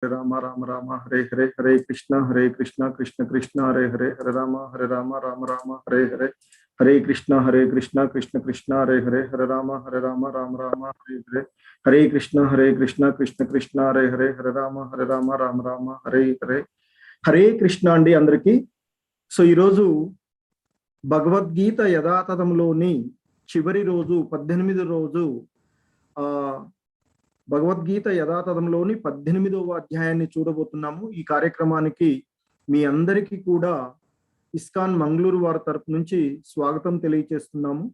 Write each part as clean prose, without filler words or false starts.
राम राम राम हरे हरे, हरे कृष्णा कृष्ण कृष्ण हरे हरे, हरे राम राम राम हरे हरे, हरे कृष्ण कृष्ण कृष्ण हरे हरे, हरे राम राम राम हरे हरे, हरे कृष्ण कृष्ण कृष्ण हरे हरे, हरे राम राम राम हरे हरे, हरे कृष्ण अंडी अंदरिकी। సో ఈరోజు భగవద్గీత యథాతథంలోని చివరి రోజు 18వ రోజు భగవద్గీత యథాతథంలోని 18వ అధ్యాయాన్ని చూడబోతున్నాము। ఈ కార్యక్రమానికి మీ అందరికీ కూడా ఇస్కాన్ మంగళూరు వారి తరపు నుంచి స్వాగతం తెలియజేస్తున్నాము।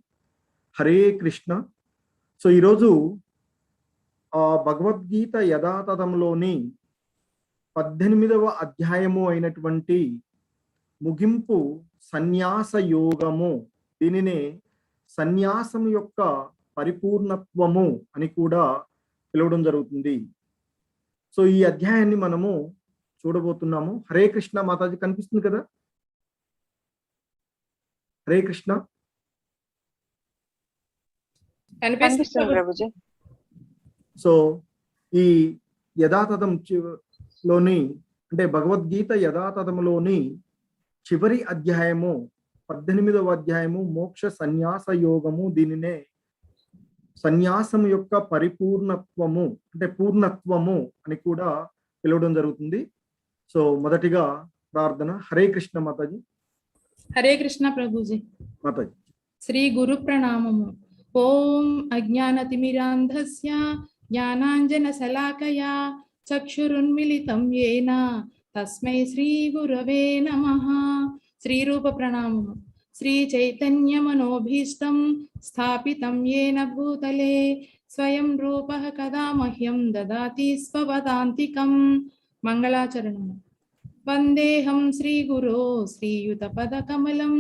హరే కృష్ణ। సో ఈరోజు భగవద్గీత యథాతథంలోని 18వ అధ్యాయము అయినటువంటి ముగింపు సన్యాస యోగము, దీనినే సన్యాసం యొక్క పరిపూర్ణత్వము అని కూడా పిలవడం జరుగుతుంది। సో ఈ అధ్యాయాన్ని మనము చూడబోతున్నాము। హరే కృష్ణ మాతాజీ, కనిపిస్తుంది కదా? హరే కృష్ణ। సో ఈ యథాతథం లోని అంటే భగవద్గీత యథాతథంలోని చివరి అధ్యాయము 18వ అధ్యాయము మోక్ష సన్యాస యోగము, దీనినే సన్యాసం యొక్క పరిపూర్ణత్వము అంటే పూర్ణత్వము అని కూడా పిలవడం జరుగుతుంది। సో మొదటిగా ప్రార్థన। హరే కృష్ణ మాతాజీ। హరే కృష్ణ ప్రభుజీ। మాతాజీ శ్రీ గురు ప్రణామము। ఓం అజ్ఞానతిమిరాంధస్య జ్ఞానాంజన శలాకయా చక్షురున్మిలితం యేన తస్మై శ్రీ గురవే నమః। శ్రీ రూప ప్రణామము। శ్రీ చైతన్య మనోభీష్టం స్థాపితం యేన భూతలే స్వయం రూపః కదా మహ్యం దదాతి స్వపదాంతికం। మంగళాచరణము। వందేహం శ్రీ గురో శ్రీయుత పదకమలం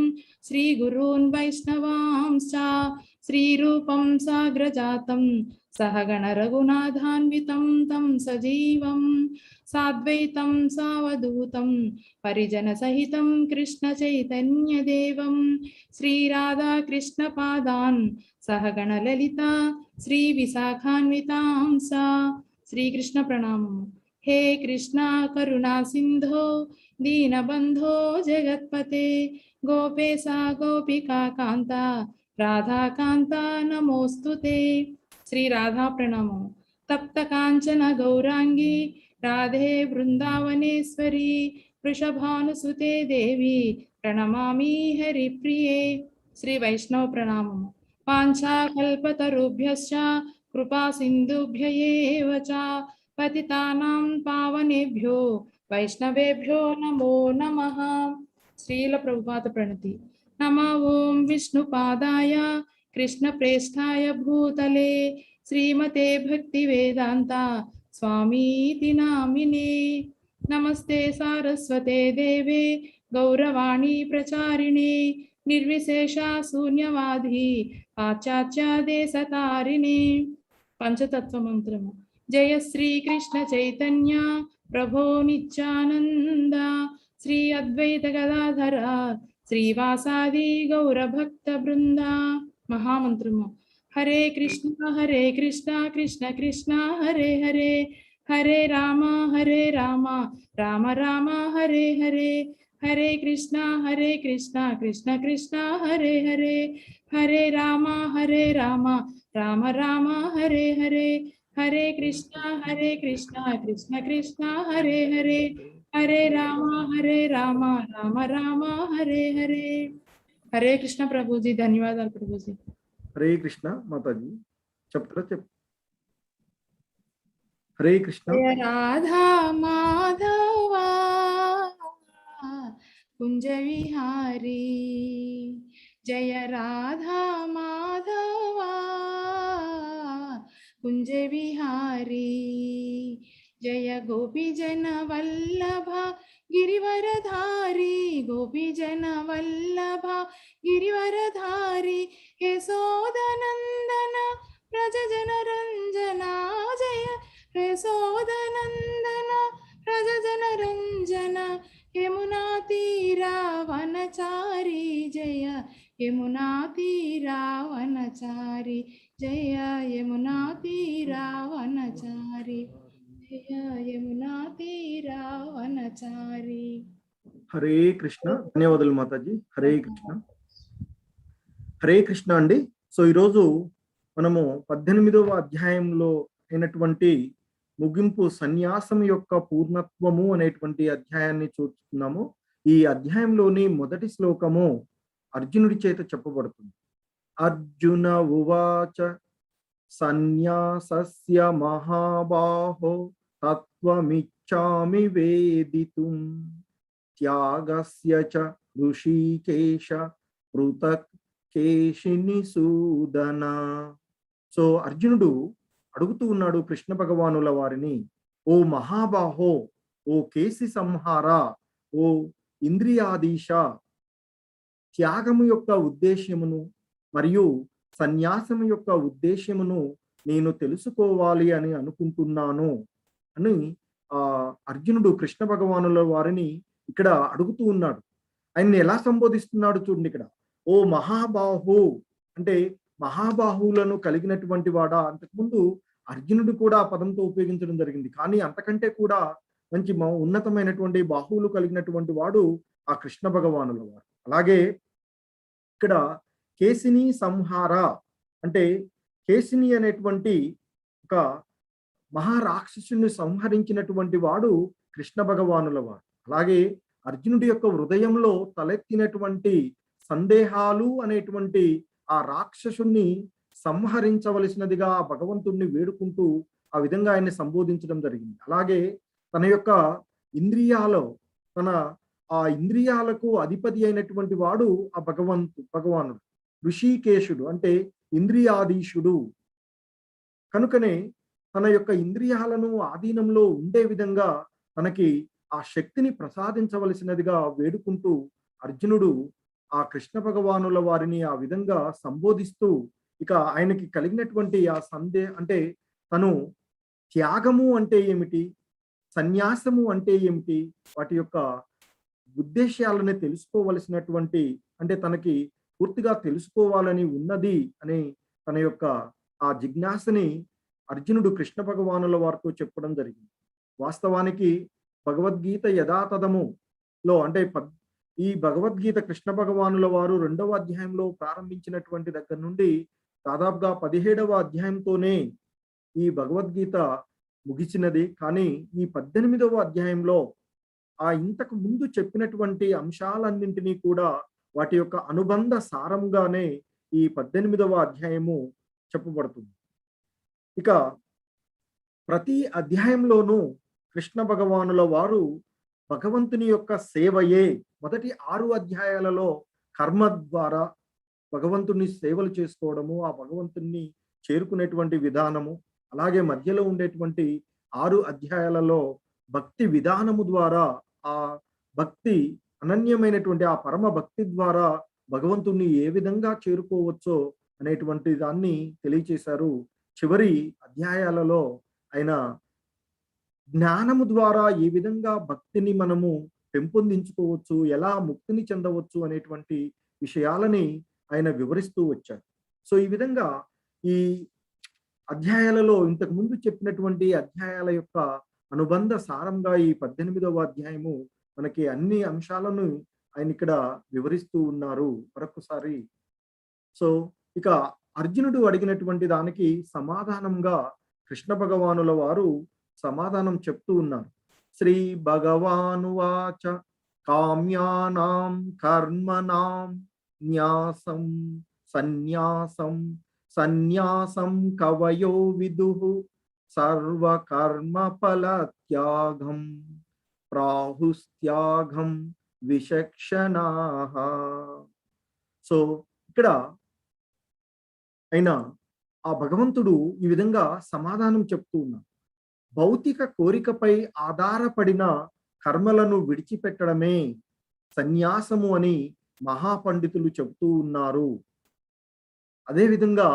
శ్రీ గురూన్ వైష్ణవాంశ్చ శ్రీ రూపం సాగ్రజాతం సహగణ రఘునాథాన్వితం తం సజీవం సాద్వైతం సావధూతం పరిజన సహితం కృష్ణ చైతన్య దేవం శ్రీ రాధా కృష్ణ పాదాన్ సహగణ లలిత శ్రీ విశాఖాన్వితాంస। శ్రీకృష్ణ ప్రణామము। हे कृष्णा करुणा सिंधो दीनबंधो जगत्पते गोपेशा गोपिका कांता राधा कांता नमोस्तुते। श्री राधा प्रणमो। तप्त कांचन गौरांगी राधे वृंदावनेश्वरी वृषभानुसुते देवी प्रणमामि हरिप्रिये। श्री वैष्णव प्रणमो। पांचा कल्पतरुभ्यश्च कृपा सिंधुभ्य एव च पतितानां पावनेभ्यो वैष्णवेभ्यो नमो नमः। श्रील प्रभुपाद प्रणति। नमः ओं विष्णुपादाय कृष्णप्रेष्ठाय भूतले श्रीमते भक्तिवेदांता स्वामीति नामिने। नमस्ते सारस्वते देवे गौरवाणी प्रचारिणे निर्विशेषा शून्यवादी पाश्चात्य देशतारिणे। पंचतत्व मंत्रము। जय श्री कृष्ण चैतन्य प्रभो नित्यानंद श्री अद्वैत गदाधर श्रीवासादि गौर भक्त वृंद। महामंत्रము। हरे कृष्ण कृष्ण कृष्ण हरे हरे, हरे राम राम राम हरे हरे, हरे कृष्ण कृष्ण कृष्ण हरे हरे, हरे राम राम राम हरे हरे, हरे कृष्णा कृष्ण कृष्ण हरे हरे, हरे राम राम राम हरे हरे। हरे कृष्ण प्रभु जी। धन्यवादाలు प्रभु जी। हरे कृष्ण माताजी। చెప్తారా? చెప్పు। हरे कृष्ण। राधा माधवा कुंज विहारी, जय राधा माधवा कुंज विहारी, जय गोपी जन वल्लभ गिरिवरधारी, गोपी जन वल्लभ गिरिवरधारी, यशोदनंदन व्रज जन रंजना, जय यशोदनंदन व्रज जन रंजना, यमुना तीरा वनचारी, जय यमुना तीरा वनचारी, जय यमुना तीरा वनचारी, యమునా తీరా వనచారి. హరే కృష్ణ. ధన్యవాదాలు మాతాజీ. హరే కృష్ణ. హరే కృష్ణ అండి. సో ఈరోజు మనము 18వ అధ్యాయంలో అయినటువంటి ముగింపు సన్యాసం యొక్క పూర్ణత్వము అనేటువంటి అధ్యాయాన్ని చూస్తున్నాము. ఈ అధ్యాయంలోని మొదటి శ్లోకము అర్జునుడి చేత చెప్పబడుతుంది. అర్జున ఉవాచ సన్యాసస్య మహాబాహో తత్వమిచ్ఛామి వేదితుం త్యాగస్య చ ఋషికేశ పృథక్ కేశిని సూదన. సో అర్జునుడు అడుగుతూ ఉన్నాడు కృష్ణ భగవానుల వారిని, ఓ మహాబాహో, ఓ కేసి సంహార, ఓ ఇంద్రియాధీశ, త్యాగము యొక్క ఉద్దేశ్యమును మరియు సన్యాసము యొక్క ఉద్దేశ్యమును నేను తెలుసుకోవాలి అని అనుకుంటున్నాను అని అర్జునుడు కృష్ణ భగవానుల వారిని ఇక్కడ అడుగుతూ ఉన్నాడు. ఆయన్ని ఎలా సంబోధిస్తున్నాడు చూడండి ఇక్కడ. ఓ మహాబాహు అంటే మహాబాహువులను కలిగినటువంటి వాడా. అంతకుముందు అర్జునుడు కూడా ఆ పదంతో ఉపయోగించడం జరిగింది, కానీ అంతకంటే కూడా మంచి ఉన్నతమైనటువంటి బాహువులు కలిగినటువంటి వాడు ఆ కృష్ణ భగవానుల వారు. అలాగే ఇక్కడ కేసిని సంహార అంటే కేసిని అనేటువంటి ఒక మహారాక్షసుని సంహరించినటువంటి వాడు కృష్ణ భగవానుల వారు. అలాగే అర్జునుడి యొక్క హృదయంలో తలెత్తినటువంటి సందేహాలు అనేటువంటి ఆ రాక్షసుని సంహరించవలసినదిగా భగవంతుణ్ణి వేడుకుంటూ ఆ విధంగా ఆయన్ని సంబోధించడం జరిగింది. అలాగే తన యొక్క తన ఆ ఇంద్రియాలకు అధిపతి అయినటువంటి వాడు ఆ భగవానుడు ఋషికేశుడు అంటే ఇంద్రియాధీశుడు. కనుకనే తన యొక్క ఇంద్రియాలను ఆధీనంలో ఉండే విధంగా తనకి ఆ శక్తిని ప్రసాదించవలసినదిగా వేడుకుంటూ అర్జునుడు ఆ కృష్ణ భగవానుల వారిని ఆ విధంగా సంబోధిస్తూ ఇక ఆయనకి కలిగినటువంటి ఆ అంటే తను త్యాగము అంటే ఏమిటి, సన్యాసము అంటే ఏమిటి, వాటి యొక్క ఉద్దేశాలని తెలుసుకోవలసినటువంటి అంటే తనకి పూర్తిగా తెలుసుకోవాలని ఉన్నది అనే తన యొక్క ఆ జిజ్ఞాసని అర్జునుడు కృష్ణ భగవానుల వారితో చెప్పడం జరిగింది. వాస్తవానికి భగవద్గీత యథాతథములో అంటే ఈ భగవద్గీత కృష్ణ భగవానుల వారు 2వ అధ్యాయంలో ప్రారంభించినటువంటి దగ్గర నుండి దాదాపుగా 17వ అధ్యాయంతోనే ఈ భగవద్గీత ముగిసినది. కానీ ఈ 18వ అధ్యాయంలో ఆ ఇంతకు ముందు చెప్పినటువంటి అంశాలన్నింటినీ కూడా వాటి యొక్క అనుబంధ సారంగానే ఈ 18వ అధ్యాయము చెప్పబడుతుంది. ఇక ప్రతి అధ్యాయంలోనూ కృష్ణ భగవానుల వారు భగవంతుని యొక్క సేవయే మొదటి 6 అధ్యాయాలలో కర్మ ద్వారా భగవంతుని సేవలు చేసుకోవడము, ఆ భగవంతుని చేరుకునేటువంటి విధానము, అలాగే మధ్యలో ఉండేటువంటి 6 అధ్యాయాలలో భక్తి విధానము ద్వారా ఆ భక్తి అనన్యమైనటువంటి ఆ పరమ భక్తి ద్వారా భగవంతుణ్ణి ఏ విధంగా చేరుకోవచ్చో అనేటువంటి దాన్ని తెలియచేశారు. చివరి అధ్యాయాలలో ఆయన జ్ఞానము ద్వారా ఏ విధంగా భక్తిని మనము పెంపొందించుకోవచ్చు, ఎలా ముక్తిని చెందవచ్చు అనేటువంటి విషయాలని ఆయన వివరిస్తూ వచ్చారు. సో ఈ విధంగా ఈ అధ్యాయాలలో ఇంతకు ముందు చెప్పినటువంటి అధ్యాయాల యొక్క అనుబంధ సారంగా ఈ 18వ అధ్యాయము మనకి అన్ని అంశాలను ఆయన ఇక్కడ వివరిస్తూ ఉన్నారు మరొకసారి. సో ఇక అర్జునుడు అడిగినటువంటి దానికి సమాధానంగా కృష్ణ భగవానుల వారు సమాధానం చెప్తూ ఉన్నారు. శ్రీ భగవానువాచ కామ్యానాం కర్మణాం న్యాసం సన్యాసం సన్యాసం కవయో విదుః సర్వకర్మ ఫలత్యాగం ప్రాహుస్త్యాగం విచక్షణాః. సో ఇక్కడ అయినా ఆ భగవంతుడు ఈ విధంగా సమాధానం చెప్తూ ఉన్నాడు. భౌతిక కోరికపై ఆధారపడిన కర్మలను విడిచిపెట్టడమే సన్యాసము అని మహాపండితులు చెబుతూ ఉన్నారు. అదేవిధంగా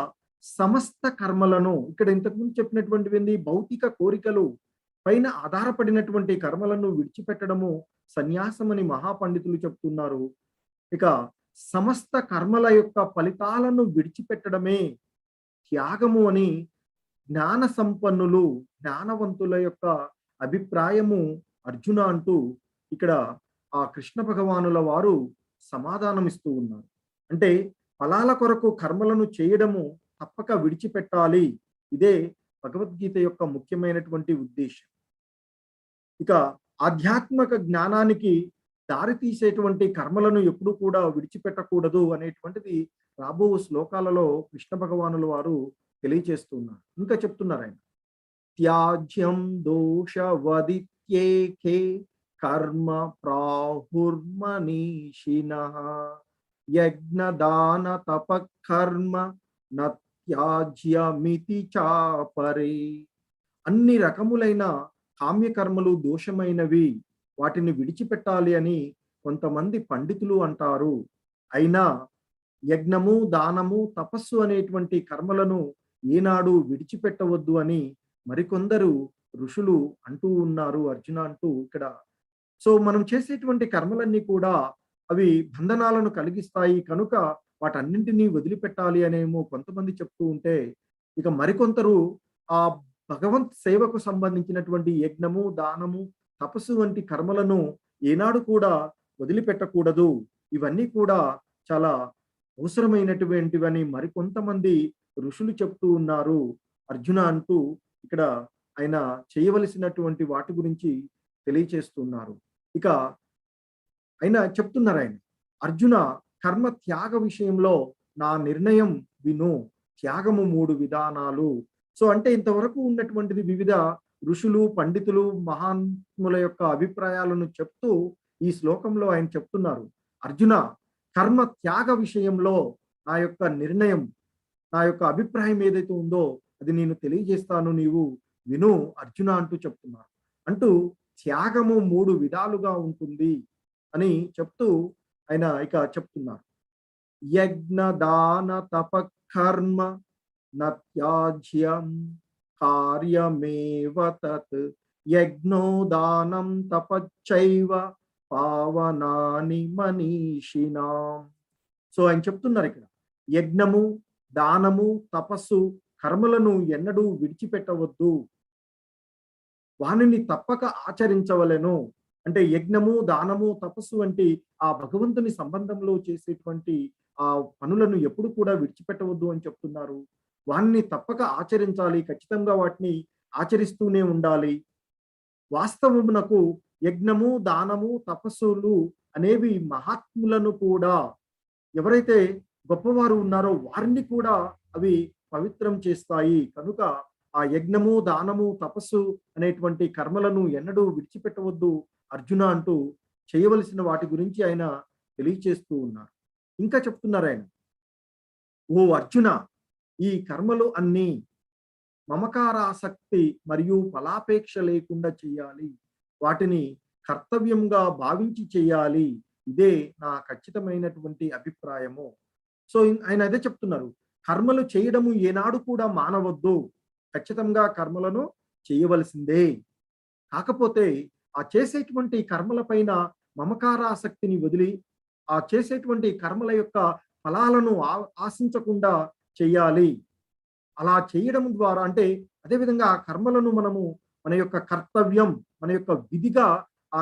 సమస్త కర్మలను ఇక్కడ ఇంతకుముందు చెప్పినటువంటివి భౌతిక కోరికలు పైన ఆధారపడినటువంటి కర్మలను విడిచిపెట్టడము సన్యాసమని మహాపండితులు చెప్తున్నారు. ఇక సమస్త కర్మల యొక్క ఫలితాలను విడిచిపెట్టడమే త్యాగము అని జ్ఞాన సంపన్నులు, జ్ఞానవంతుల యొక్క అభిప్రాయము అర్జున అంటూ ఇక్కడ ఆ కృష్ణ భగవానుల వారు సమాధానం ఇస్తూ ఉన్నారు. అంటే ఫలాల కొరకు కర్మలను చేయడము తప్పక విడిచిపెట్టాలి. ఇదే భగవద్గీత యొక్క ముఖ్యమైనటువంటి ఉద్దేశం. ఇక ఆధ్యాత్మిక జ్ఞానానికి దారి తీసేటువంటి కర్మలను ఎప్పుడు కూడా విడిచిపెట్టకూడదు అనేటువంటిది రాబో శ్లోకాలలో కృష్ణ భగవానుల వారు తెలియచేస్తున్నారు. ఇంకా చెప్తున్నారు ఆయన, త్యాజ్యం దోషవదిత్యేకే కర్మ ప్రాహుర్మనీషిణః యజ్ఞదాన తపకర్మ నత్యాజ్యమితి చాపరే. అన్ని రకములైన కామ్యకర్మలు దోషమైనవి, వాటిని విడిచిపెట్టాలి అని కొంతమంది పండితులు అంటారు. అయినా యజ్ఞము, దానము, తపస్సు అనేటువంటి కర్మలను ఏనాడు విడిచిపెట్టవద్దు అని మరికొందరు ఋషులు అంటూ ఉన్నారు అర్జున అంటూ ఇక్కడ. సో మనం చేసేటువంటి కర్మలన్నీ కూడా అవి బంధనాలను కలిగిస్తాయి కనుక వాటన్నింటినీ వదిలిపెట్టాలి అనేమో కొంతమంది చెప్తూ ఉంటే, ఇక మరికొందరు ఆ భగవంత్ సేవకు సంబంధించినటువంటి యజ్ఞము, దానము, తపస్సు వంటి కర్మలను ఏనాడు కూడా వదిలిపెట్టకూడదు, ఇవన్నీ కూడా చాలా అవసరమైనటువంటివని మరికొంతమంది ఋషులు చెప్తూ ఉన్నారు అర్జున అంటూ ఇక్కడ ఆయన చేయవలసినటువంటి వాటి గురించి తెలియచేస్తున్నారు. ఇక ఆయన చెప్తున్నారు ఆయన, అర్జున, కర్మ త్యాగ విషయంలో నా నిర్ణయం విను. త్యాగము 3 విధానాలు. సో అంటే ఇంతవరకు ఉన్నటువంటిది వివిధ ఋషులు, పండితులు, మహాత్ముల యొక్క అభిప్రాయాలను చెప్తూ ఈ శ్లోకంలో ఆయన చెప్తున్నారు, అర్జున, కర్మ త్యాగ విషయంలో నా యొక్క నిర్ణయం, నా యొక్క అభిప్రాయం ఏదైతే ఉందో అది నేను తెలియజేస్తాను, నీవు విను అర్జున అంటూ చెప్తున్నారు. అంటూ త్యాగము 3 విధాలుగా ఉంటుంది అని చెప్తూ ఆయన ఇక చెప్తున్నారు. యజ్ఞ దాన తపకర్మ నత్యాజ్యం కార్యమేవ తత్ యజ్ఞో దానం తపశ్చైవ పావనాని మనీషిణాం. సో ఆయన చెప్తున్నారు ఇక్కడ, యజ్ఞము, దానము, తపస్సు కర్మలను ఎన్నడూ విడిచిపెట్టవద్దు, వానిని తప్పక ఆచరించవలెను. అంటే యజ్ఞము, దానము, తపస్సు వంటి ఆ భగవంతుని సంబంధంలో చేసేటువంటి ఆ పనులను ఎప్పుడు కూడా విడిచిపెట్టవద్దు అని చెప్తున్నారు. వాన్ని తప్పక ఆచరించాలి, ఖచ్చితంగా వాటిని ఆచరిస్తూనే ఉండాలి. వాస్తవమునకు యజ్ఞము, దానము, తపస్సులు అనేవి మహాత్ములను కూడా, ఎవరైతే గొప్పవారు ఉన్నారో వారిని కూడా అవి పవిత్రం చేస్తాయి. కనుక ఆ యజ్ఞము, దానము, తపస్సు అనేటువంటి కర్మలను ఎన్నడూ విడిచిపెట్టవద్దు అర్జున అంటూ చేయవలసిన వాటి గురించి ఆయన తెలియచేస్తూ ఉన్నారు. ఇంకా చెప్తున్నారు ఆయన, ఓ అర్జున, ఈ కర్మలు అన్నీ మమకారాసక్తి మరియు ఫలాపేక్ష లేకుండా చేయాలి, వాటిని కర్తవ్యంగా భావించి చేయాలి, ఇదే నా ఖచ్చితమైనటువంటి అభిప్రాయము. సో ఆయన అదే చెప్తున్నారు, కర్మలు చేయడము ఏనాడు కూడా మానవద్దు, ఖచ్చితంగా కర్మలను చేయవలసిందే. కాకపోతే ఆ చేసేటువంటి కర్మల పైన మమకారాసక్తిని వదిలి ఆ చేసేటువంటి కర్మల యొక్క ఫలాలను ఆశించకుండా చేయాలి. అలా చేయడం ద్వారా అంటే అదేవిధంగా ఆ కర్మలను మనము మన యొక్క కర్తవ్యం, మన యొక్క విధిగా ఆ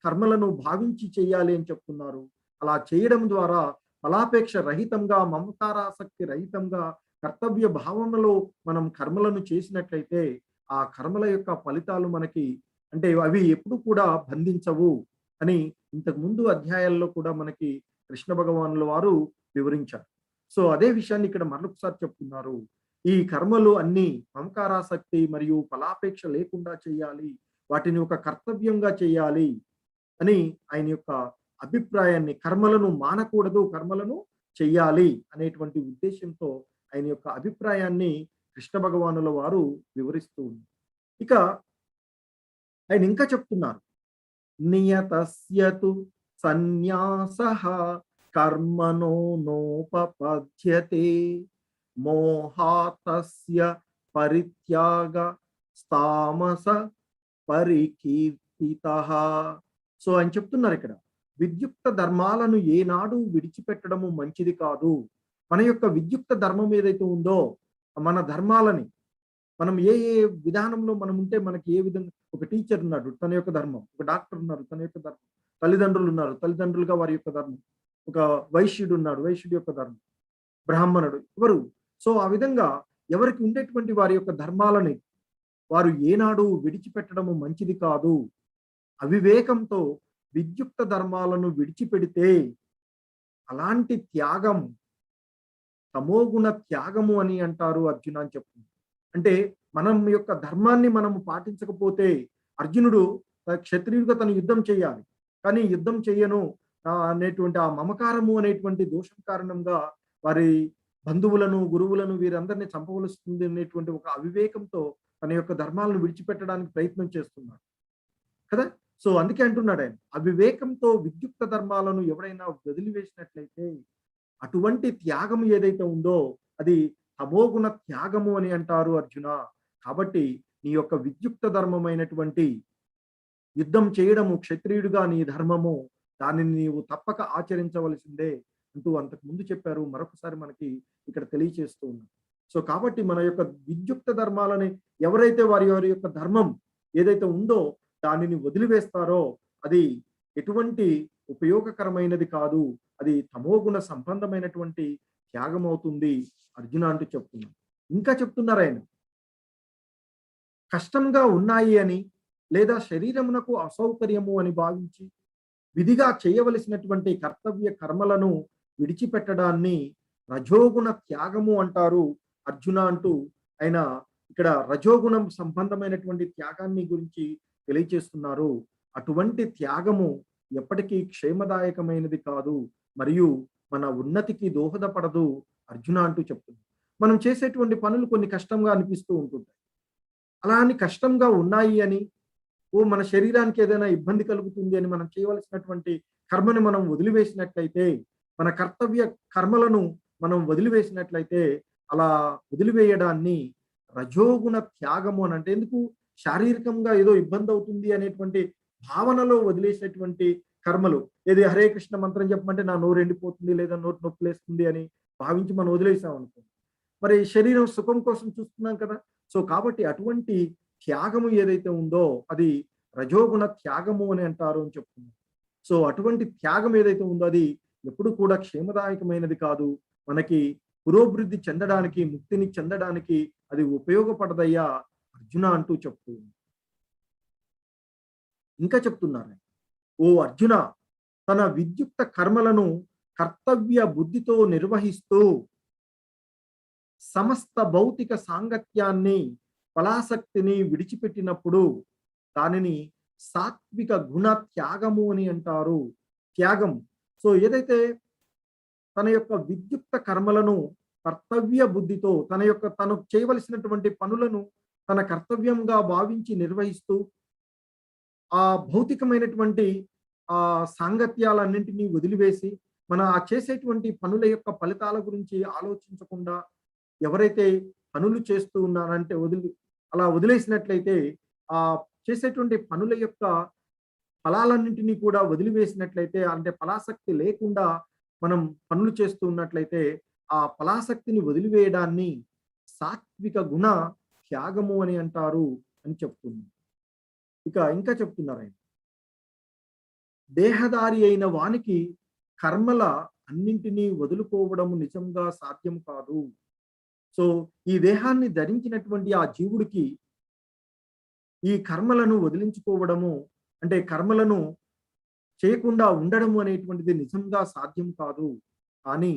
కర్మలను భావించి చేయాలి అని చెప్తున్నారు. అలా చేయడం ద్వారా ఫలాపేక్ష రహితంగా, మమకారాసక్తి రహితంగా కర్తవ్య భావనలో మనం కర్మలను చేసినట్లయితే ఆ కర్మల యొక్క ఫలితాలు మనకి అంటే అవి ఎప్పుడు కూడా బంధించవు అని ఇంతకు ముందు అధ్యాయాల్లో కూడా మనకి కృష్ణ భగవానుల వారు వివరించారు. సో అదే విషయాన్ని ఇక్కడ మరొకసారి చెప్తున్నారు, ఈ కర్మలు అన్ని మమకారాసక్తి మరియు ఫలాపేక్ష లేకుండా చేయాలి, వాటిని ఒక కర్తవ్యంగా చేయాలి అని ఆయన యొక్క అభిప్రాయాన్ని, కర్మలను మానకూడదు, కర్మలను చెయ్యాలి అనేటువంటి ఉద్దేశంతో ఆయన యొక్క అభిప్రాయాన్ని కృష్ణ భగవానుల వారు వివరిస్తూ ఉన్నారు. ఇక ఆయన ఇంకా చెప్తున్నారు, నియతస్యతు సన్యాసః కర్మణో నోపపద్యతే మోహాతస్య పరిత్యాగ స్తామస పరికీర్తితః. సో ఆయన చెప్తున్నారు ఇక్కడ, విద్యుక్త ధర్మాలను ఏనాడు విడిచిపెట్టడము మంచిది కాదు. మన యొక్క విద్యుక్త ధర్మం ఏదైతే ఉందో మన ధర్మాలని మనం ఏ ఏ విధానంలో మనం ఉంటే మనకి ఏ విధంగా, ఒక టీచర్ ఉన్నాడు తన యొక్క ధర్మం, ఒక డాక్టర్ ఉన్నారు తన యొక్క ధర్మం, తల్లిదండ్రులు ఉన్నారు తల్లిదండ్రులుగా వారి యొక్క ధర్మం, ఒక వైశ్యుడు ఉన్నాడు వైశ్యుడి యొక్క ధర్మం, బ్రాహ్మణుడు ఎవరు. సో ఆ విధంగా ఎవరికి ఉండేటువంటి వారి యొక్క ధర్మాలని వారు ఏనాడు విడిచిపెట్టడము మంచిది కాదు. అవివేకంతో విద్యుక్త ధర్మాలను విడిచిపెడితే అలాంటి త్యాగం తమోగుణ త్యాగము అని అంటారు అర్జున అని చెప్తుంది. అంటే మనం యొక్క ధర్మాన్ని మనము పాటించకపోతే, అర్జునుడు క్షత్రియుడిగా తను యుద్ధం చేయాలి, కానీ యుద్ధం చేయను అనేటువంటి ఆ మమకారము అనేటువంటి దోషం కారణంగా వారి బంధువులను గురువులను వీరందరినీ చంపవలసింది అనేటువంటి ఒక అవివేకంతో తన యొక్క ధర్మాలను విడిచిపెట్టడానికి ప్రయత్నం చేస్తున్నాడు కదా. సో అందుకే అంటున్నాడు ఆయన, అవివేకంతో విద్యుక్త ధర్మాలను ఎవరైనా వదిలివేసినట్లయితే అటువంటి త్యాగం ఏదైతే ఉందో అది తమోగుణ త్యాగము అని అంటారు అర్జున. కాబట్టి నీ యొక్క విద్యుక్త ధర్మమైనటువంటి యుద్ధం చేయడము క్షత్రియుడిగా నీ ధర్మము, దానిని నీవు తప్పక ఆచరించవలసిందే అంటూ అంతకు ముందు చెప్పారు. మరొకసారి మనకి ఇక్కడ తెలియచేస్తూ ఉన్నారు. సో కాబట్టి మన యొక్క విద్యుక్త ధర్మాలని ఎవరైతే వారి వారి యొక్క ధర్మం ఏదైతే ఉందో దానిని వదిలివేస్తారో అది ఎటువంటి ఉపయోగకరమైనది కాదు, అది తమోగుణ సంబంధమైనటువంటి త్యాగం అవుతుంది అర్జున అంటూ చెప్తున్నారు. ఇంకా చెప్తున్నారు ఆయన, కష్టంగా ఉన్నాయి అని లేదా శరీరమునకు అసౌకర్యము అని భావించి విధిగా చేయవలసినటువంటి కర్తవ్య కర్మలను విడిచిపెట్టడాన్ని రజోగుణ త్యాగము అంటారు అర్జున అంటూ ఆయన ఇక్కడ రజోగుణం సంబంధమైనటువంటి త్యాగాన్ని గురించి తెలియచేస్తున్నారు. అటువంటి త్యాగము ఎప్పటికీ క్షేమదాయకమైనది కాదు, మరియు మన ఉన్నతికి దోహదపడదు అర్జున అంటూ చెప్తుంది. మనం చేసేటువంటి పనులు కొన్ని కష్టంగా అనిపిస్తూ ఉంటుంటాయి. అలా అని కష్టంగా ఉన్నాయి అని మన శరీరానికి ఏదైనా ఇబ్బంది కలుగుతుంది అని మనం చేయవలసినటువంటి కర్మను మనం వదిలివేసినట్లయితే, మన కర్తవ్య కర్మలను మనం వదిలివేసినట్లయితే, అలా వదిలివేయడాన్ని రజోగుణ త్యాగము అని అంటే, ఎందుకు శారీరకంగా ఏదో ఇబ్బంది అవుతుంది అనేటువంటి భావనలో వదిలేసేటువంటి కర్మలు, ఏది హరే కృష్ణ మంత్రం చెప్పమంటే నా నోరు ఎండిపోతుంది లేదా నోరు నొప్పిలేస్తుంది అని భావించి మనం వదిలేసాం అనుకో, మరి శరీరం సుఖం కోసం చూస్తున్నాం కదా. సో కాబట్టి అటువంటి త్యాగము ఏదైతే ఉందో అది రజోగుణ త్యాగము అని అంటారు అని చెప్తున్నారు. సో అటువంటి త్యాగం ఏదైతే ఉందో అది ఎప్పుడు కూడా క్షేమదాయకమైనది కాదు, మనకి పురోభివృద్ధి చెందడానికి ముక్తిని చెందడానికి అది ఉపయోగపడదయ్యా అర్జున అంటూ చెప్తూ ఇంకా చెప్తున్నారు, ఓ అర్జున, తన విద్యుక్త కర్మలను కర్తవ్య బుద్ధితో నిర్వహిస్తూ సమస్త భౌతిక సాంగత్యాన్ని ఫలాసక్తిని విడిచిపెట్టినప్పుడు దానిని సాత్విక గుణ త్యాగము అని అంటారు. త్యాగం, సో ఏదైతే తన యొక్క విద్యుక్త కర్మలను కర్తవ్య బుద్ధితో తను చేయవలసినటువంటి పనులను తన కర్తవ్యంగా భావించి నిర్వహిస్తూ ఆ భౌతికమైనటువంటి ఆ సాంగత్యాలన్నింటినీ వదిలివేసి మన ఆ చేసేటువంటి పనుల యొక్క ఫలితాల గురించి ఆలోచించకుండా ఎవరైతే పనులు చేస్తూ ఉన్నారంటే అలా వదిలేసినట్లయితే ఆ చేసేటువంటి పనుల యొక్క ఫలాలన్నింటినీ కూడా వదిలివేసినట్లయితే, అంటే ఫలాసక్తి లేకుండా మనం పనులు చేస్తూ ఉన్నట్లయితే ఆ ఫలాసక్తిని వదిలివేయడాన్ని సాత్విక గుణ త్యాగము అని అంటారు అని చెప్తున్నారు. ఇంకా చెప్తున్నారు ఆయన, దేహదారి అయిన వానికి కర్మల అన్నింటినీ వదులుకోవడము నిజంగా సాధ్యం కాదు. సో ఈ దేహాన్ని ధరించినటువంటి ఆ జీవుడికి ఈ కర్మలను వదిలించుకోవడము అంటే కర్మలను చేయకుండా ఉండడము అనేటువంటిది నిజంగా సాధ్యం కాదు. కానీ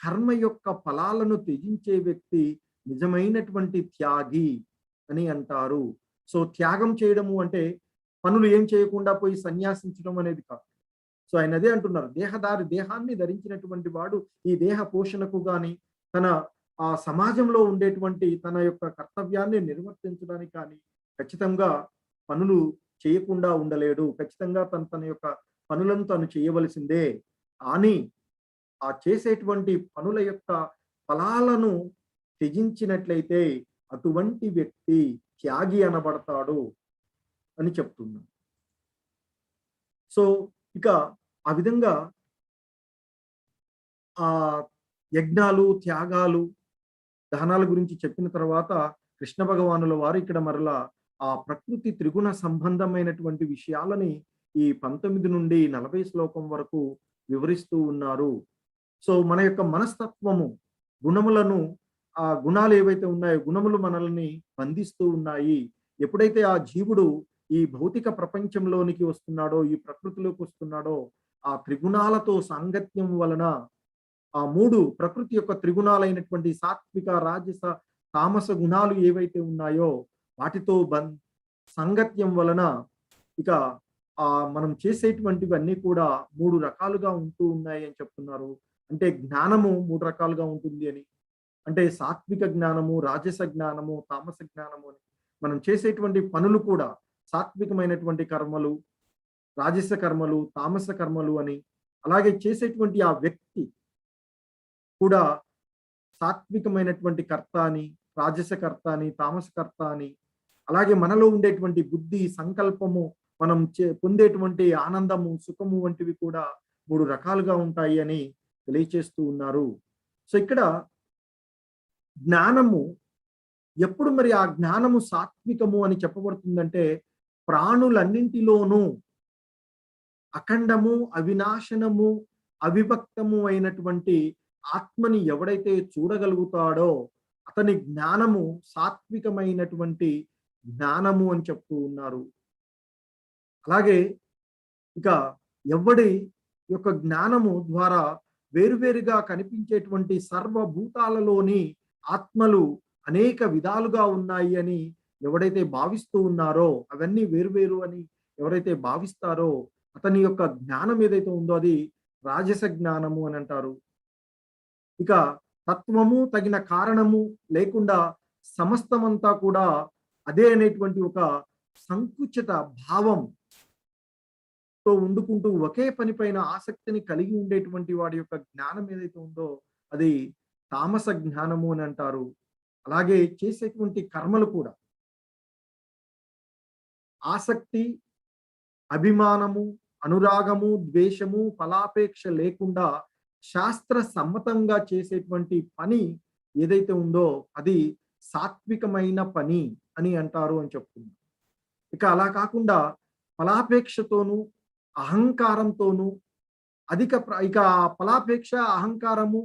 కర్మ యొక్క ఫలాలను త్యజించే వ్యక్తి నిజమైనటువంటి త్యాగి అని అంటారు. సో త్యాగం చేయడము అంటే పనులు ఏం చేయకుండా పోయి సన్యాసించడం అనేది కాదు. సో ఆయన అదే అంటున్నారు, దేహాన్ని ధరించినటువంటి వాడు ఈ దేహ పోషణకు గాని తన ఆ సమాజంలో ఉండేటువంటి తన యొక్క కర్తవ్యాన్ని నిర్వర్తించడానికి కానీ ఖచ్చితంగా పనులు చేయకుండా ఉండలేడు. ఖచ్చితంగా తన యొక్క పనులను తను చేయవలసిందే. కానీ ఆ చేసేటువంటి పనుల యొక్క ఫలాలను త్యజించినట్లయితే అటువంటి వ్యక్తి త్యాగి అనబడతాడు అని చెప్తున్నాడు. సో ఇక ఆ విధంగా ఆ యజ్ఞాలు త్యాగాలు దానాల గురించి చెప్పిన తర్వాత కృష్ణ భగవానుల వారు ఇక్కడ మరలా ఆ ప్రకృతి త్రిగుణ సంబంధమైనటువంటి విషయాలని ఈ 19 నుండి 40 శ్లోకం వరకు వివరిస్తూ ఉన్నారు. సో మన యొక్క మనస్తత్వము గుణములను, ఆ గుణాలు ఏవైతే ఉన్నాయో గుణములు మనల్ని బంధిస్తూ ఉన్నాయి. ఎప్పుడైతే ఆ జీవుడు ఈ భౌతిక ప్రపంచంలోనికి వస్తున్నాడో, ఈ ప్రకృతిలోకి వస్తున్నాడో, ఆ త్రిగుణాలతో సాంగత్యం వలన ఆ 3 ప్రకృతి యొక్క త్రిగుణాలైనటువంటి సాత్విక, రాజస, తామస గుణాలు ఏవైతే ఉన్నాయో వాటితో సంగత్యం వలన ఇక మనం చేసేటువంటివన్నీ కూడా 3 రకాలుగా ఉంటూ ఉన్నాయి అని చెప్తున్నారు. అంటే జ్ఞానము 3 రకాలుగా ఉంటుంది అని. అంటే సాత్విక జ్ఞానము, రాజస జ్ఞానము, తామస జ్ఞానము అని. మనం చేసేటువంటి పనులు కూడా సాత్వికమైనటువంటి కర్మలు, రాజస కర్మలు, తామస కర్మలు అని. అలాగే చేసేటువంటి ఆ వ్యక్తి కూడా సాత్వికమైనటువంటి కర్త అని, రాజస కర్త అని, తామస కర్త అని. అలాగే మనలో ఉండేటువంటి బుద్ధి, సంకల్పము, మనం పొందేటువంటి ఆనందము, సుఖము వంటివి కూడా 3 రకాలుగా ఉంటాయి అని తెలియచేస్తూ ఉన్నారు. సో ఇక్కడ జ్ఞానము ఎప్పుడు మరి ఆ జ్ఞానము సాత్వికము అని చెప్పబడుతుందంటే, ప్రాణులన్నింటిలోనూ అఖండము, అవినాశనము, అవిభక్తము అయినటువంటి ఆత్మని ఎవడైతే చూడగలుగుతాడో అతని జ్ఞానము సాత్వికమైనటువంటి జ్ఞానము అని చెప్తూ ఉన్నారు. అలాగే ఇక ఎవడి యొక్క జ్ఞానము ద్వారా వేరువేరుగా కనిపించేటువంటి సర్వభూతాలలోని ఆత్మలు అనేక విధాలుగా ఉన్నాయి అని ఎవడైతే భావిస్తూ ఉన్నారో, అవన్నీ వేరువేరు అని ఎవరైతే భావిస్తారో అతని యొక్క జ్ఞానం ఏదైతే ఉందో అది రాజస జ్ఞానము అని అంటారు. ఇక తత్వము, తగిన కారణము లేకుండా సమస్తమంతా కూడా అదే అనేటువంటి ఒక సంకుచిత భావం తో ఉండుకుంటూ ఒకే పని పైన ఆసక్తిని కలిగి ఉండేటువంటి వాడి యొక్క జ్ఞానం ఏదైతే ఉందో అది తామస జ్ఞానము అని అంటారు. అలాగే చేసేటువంటి కర్మలు కూడా ఆసక్తి, అభిమానము, అనురాగము, ద్వేషము, ఫలాపేక్ష లేకుండా శాస్త్ర సమ్మతంగా చేసేటువంటి పని ఏదైతే ఉందో అది సాత్వికమైన పని అని అంటారు అని చెప్తుంది. ఇక అలా కాకుండా ఫలాపేక్షతోనూ అహంకారంతోనూ ఇక ఫలాపేక్ష, అహంకారము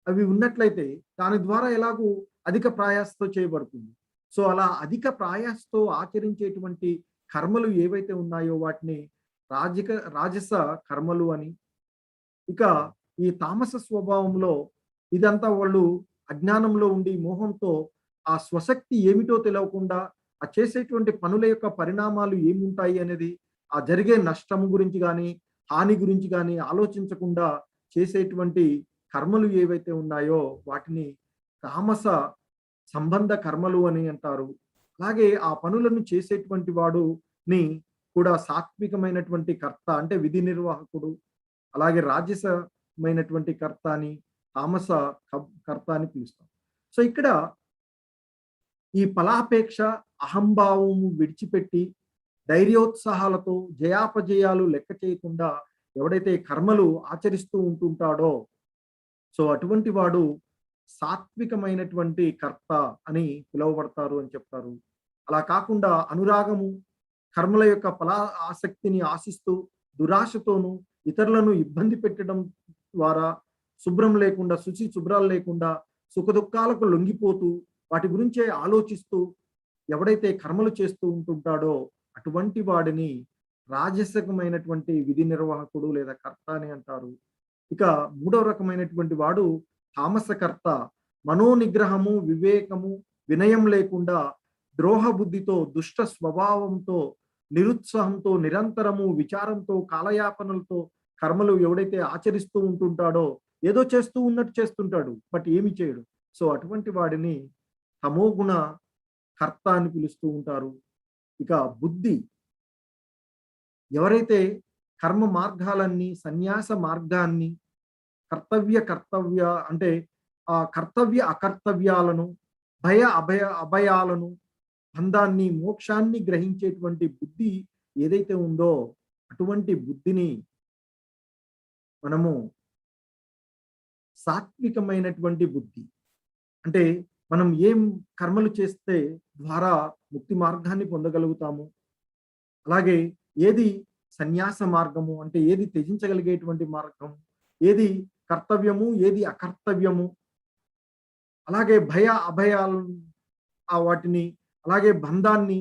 అవి ఉన్నట్లయితే దాని ద్వారా ఎలాగూ అధిక ప్రయాసతో చేయబడుతుంది. సో అలా అధిక ప్రయాసతో ఆచరించేటువంటి కర్మలు ఏవైతే ఉన్నాయో వాటిని రాజస కర్మలు అని. ఇక ఈ తామస స్వభావంలో ఇదంతా వాళ్ళు అజ్ఞానంలో ఉండి మోహంతో ఆ స్వశక్తి ఏమిటో తెలియకుండా ఆ చేసేటువంటి పనుల యొక్క పరిణామాలు ఏముంటాయి అనేది, ఆ జరిగే నష్టం గురించి కానీ హాని గురించి కానీ ఆలోచించకుండా చేసేటువంటి కర్మలు ఏవైతే ఉన్నాయో వాటిని తామస సంబంధ కర్మలు అని అంటారు. అలాగే ఆ పనులను చేసేటువంటి వాడుని కూడా సాత్వికమైనటువంటి కర్త అంటే విధి నిర్వాహకుడు, అలాగే రాజసమైనటువంటి కర్త అని, తామస కర్త అని పిలుస్తాం. సో ఇక్కడ ఈ ఫలాపేక్ష, అహంభావము విడిచిపెట్టి ధైర్యోత్సాహాలతో జయాపజయాలు లెక్క చేయకుండా ఎవడైతే కర్మలు ఆచరిస్తూ ఉంటుంటాడో సో అటువంటి వాడు సాత్వికమైనటువంటి కర్త అని పిలువబడతారు అని చెప్తారు. అలా కాకుండా అనురాగము, కర్మల యొక్క ఆసక్తిని ఆశిస్తూ దురాశతోనూ ఇతరులను ఇబ్బంది పెట్టడం ద్వారా శుభ్రాలు లేకుండా సుఖదుఖాలకు లొంగిపోతూ వాటి గురించే ఆలోచిస్తూ ఎవడైతే కర్మలు చేస్తూ ఉంటుంటాడో అటువంటి వాడిని రాజసికమైనటువంటి విధి నిర్వాహకుడు లేదా కర్త అని అంటారు. ఇక 3వ రకమైనటువంటి వాడు తామసకర్త. మనోనిగ్రహము, వివేకము, వినయం లేకుండా ద్రోహ బుద్ధితో, దుష్ట స్వభావంతో, నిరుత్సాహంతో, నిరంతరము విచారంతో, కాలయాపనలతో కర్మలు ఎవడైతే ఆచరిస్తూ ఉంటుంటాడో ఏదో చేస్తూ ఉన్నట్టు చేస్తుంటాడు బట్ ఏమి చేయడు. సో అటువంటి వాడిని తమోగుణ కర్త అని పిలుస్తూ ఉంటారు. ఇక బుద్ధి, ఎవరైతే కర్మ మార్గాలన్నీ, సన్యాస మార్గాన్ని, కర్తవ్య అంటే ఆ కర్తవ్య అకర్తవ్యాలను, అభయాలను, బంధాన్ని, మోక్షాన్ని గ్రహించేటువంటి బుద్ధి ఏదైతే ఉందో అటువంటి బుద్ధిని మనము సాత్వికమైనటువంటి బుద్ధి అంటే మనం ఏం కర్మలు చేస్తే ద్వారా ముక్తి మార్గాన్ని పొందగలుగుతాము, అలాగే ఏది సన్యాస మార్గము అంటే ఏది త్యజించగలిగేటువంటి మార్గం, ఏది కర్తవ్యము, ఏది అకర్తవ్యము, అలాగే భయ అభయాలను వాటిని, అలాగే బంధాన్ని,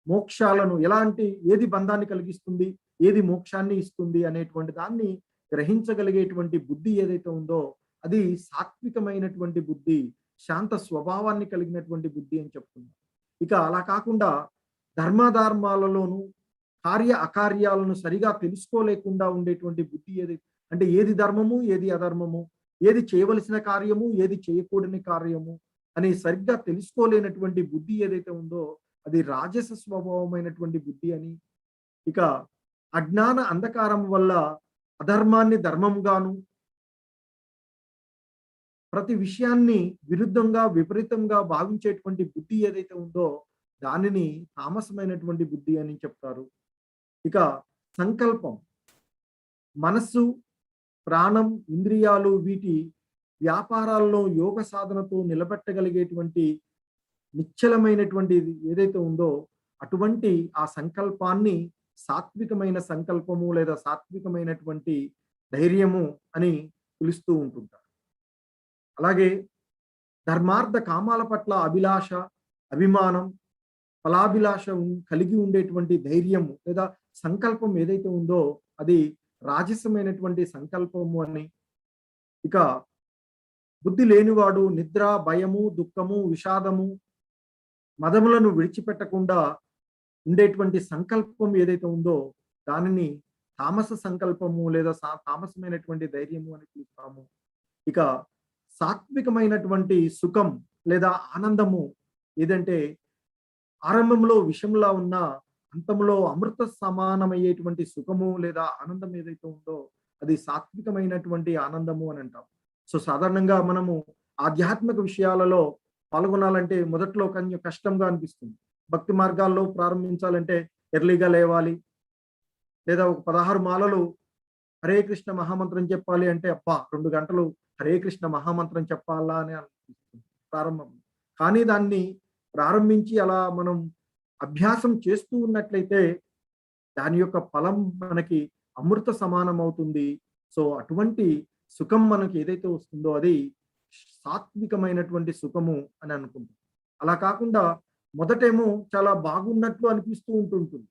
మోక్షాలను ఎలాంటి ఏది బంధాన్ని కలిగిస్తుంది, ఏది మోక్షాన్ని ఇస్తుంది అనేటువంటి దాన్ని గ్రహించగలిగేటువంటి బుద్ధి ఏదైతే ఉందో అది సాత్వికమైనటువంటి బుద్ధి, శాంత స్వభావాన్ని కలిగినటువంటి బుద్ధి అని చెప్తుంది. ఇక అలా కాకుండా ధర్మాధర్మాలలోనూ కార్య అకార్యాలను సరిగా తెలుసుకోలేకుండా ఉండేటువంటి బుద్ధి ఏదైతే అంటే ఏది ధర్మము, ఏది అధర్మము, ఏది చేయవలసిన కార్యము, ఏది చేయకూడని కార్యము అని సరిగ్గా తెలుసుకోలేనటువంటి బుద్ధి ఏదైతే ఉందో అది రాజస స్వభావమైనటువంటి బుద్ధి అని, ఇక అజ్ఞాన అంధకారం వల్ల అధర్మాన్ని ధర్మంగాను, ప్రతి విషయాన్ని విరుద్ధంగా విపరీతంగా భావించేటువంటి బుద్ధి ఏదైతే ఉందో దానిని తామసమైనటువంటి బుద్ధి అని చెప్తారు. ఇక సంకల్పం, మనస్సు, ప్రాణం, ఇంద్రియాలు వీటి వ్యాపారాల్లో యోగ సాధనతో నిలబెట్టగలిగేటువంటి నిశ్చలమైనటువంటి ఏదైతే ఉందో అటువంటి ఆ సంకల్పాన్ని సాత్వికమైన సంకల్పము లేదా సాత్వికమైనటువంటి ధైర్యము అని పిలుస్తూ ఉంటుంటారు. అలాగే ధర్మార్థ కామాల పట్ల అభిలాష, అభిమానం, ఫలాభిలాష కలిగి ఉండేటువంటి ధైర్యము లేదా సంకల్పం ఏదైతే ఉందో అది రాజసమైనటువంటి సంకల్పము అని, ఇక బుద్ధి లేనివాడు నిద్ర, భయము, దుఃఖము, విషాదము, మదములను విడిచిపెట్టకుండా ఉండేటువంటి సంకల్పం ఏదైతే ఉందో దానిని తామస సంకల్పము లేదా తామసమైనటువంటి ధైర్యము అని పిలుస్తాము. ఇక సాత్వికమైనటువంటి సుఖం లేదా ఆనందము ఏదంటే ఆరంభంలో విషంలా ఉన్న అంతంలో అమృత సమానమయ్యేటువంటి సుఖము లేదా ఆనందం ఏదైతే ఉందో అది సాత్వికమైనటువంటి ఆనందము అని అంటాం. సో సాధారణంగా మనము ఆధ్యాత్మిక విషయాలలో పాల్గొనాలంటే మొదట్లో కొంచెం కష్టంగా అనిపిస్తుంది. భక్తి మార్గాల్లో ప్రారంభించాలంటే ఎర్లీగా లేవాలి, లేదా ఒక 16 మాలలు హరే కృష్ణ మహామంత్రం చెప్పాలి అంటే అబ్బా 2 గంటలు హరే కృష్ణ మహామంత్రం చెప్పాలా అని అనిపిస్తుంది ప్రారంభం. కానీ దాన్ని ప్రారంభించి అలా మనం అభ్యాసం చేస్తూ ఉన్నట్లయితే దాని యొక్క ఫలం మనకి అమృత సమానం అవుతుంది. సో అటువంటి సుఖం మనకి ఏదైతే వస్తుందో అది సాత్వికమైనటువంటి సుఖము అని అనుకుంటాం. అలా కాకుండా మొదటేమో చాలా బాగున్నట్లు అనిపిస్తూ ఉంటుంటుంది,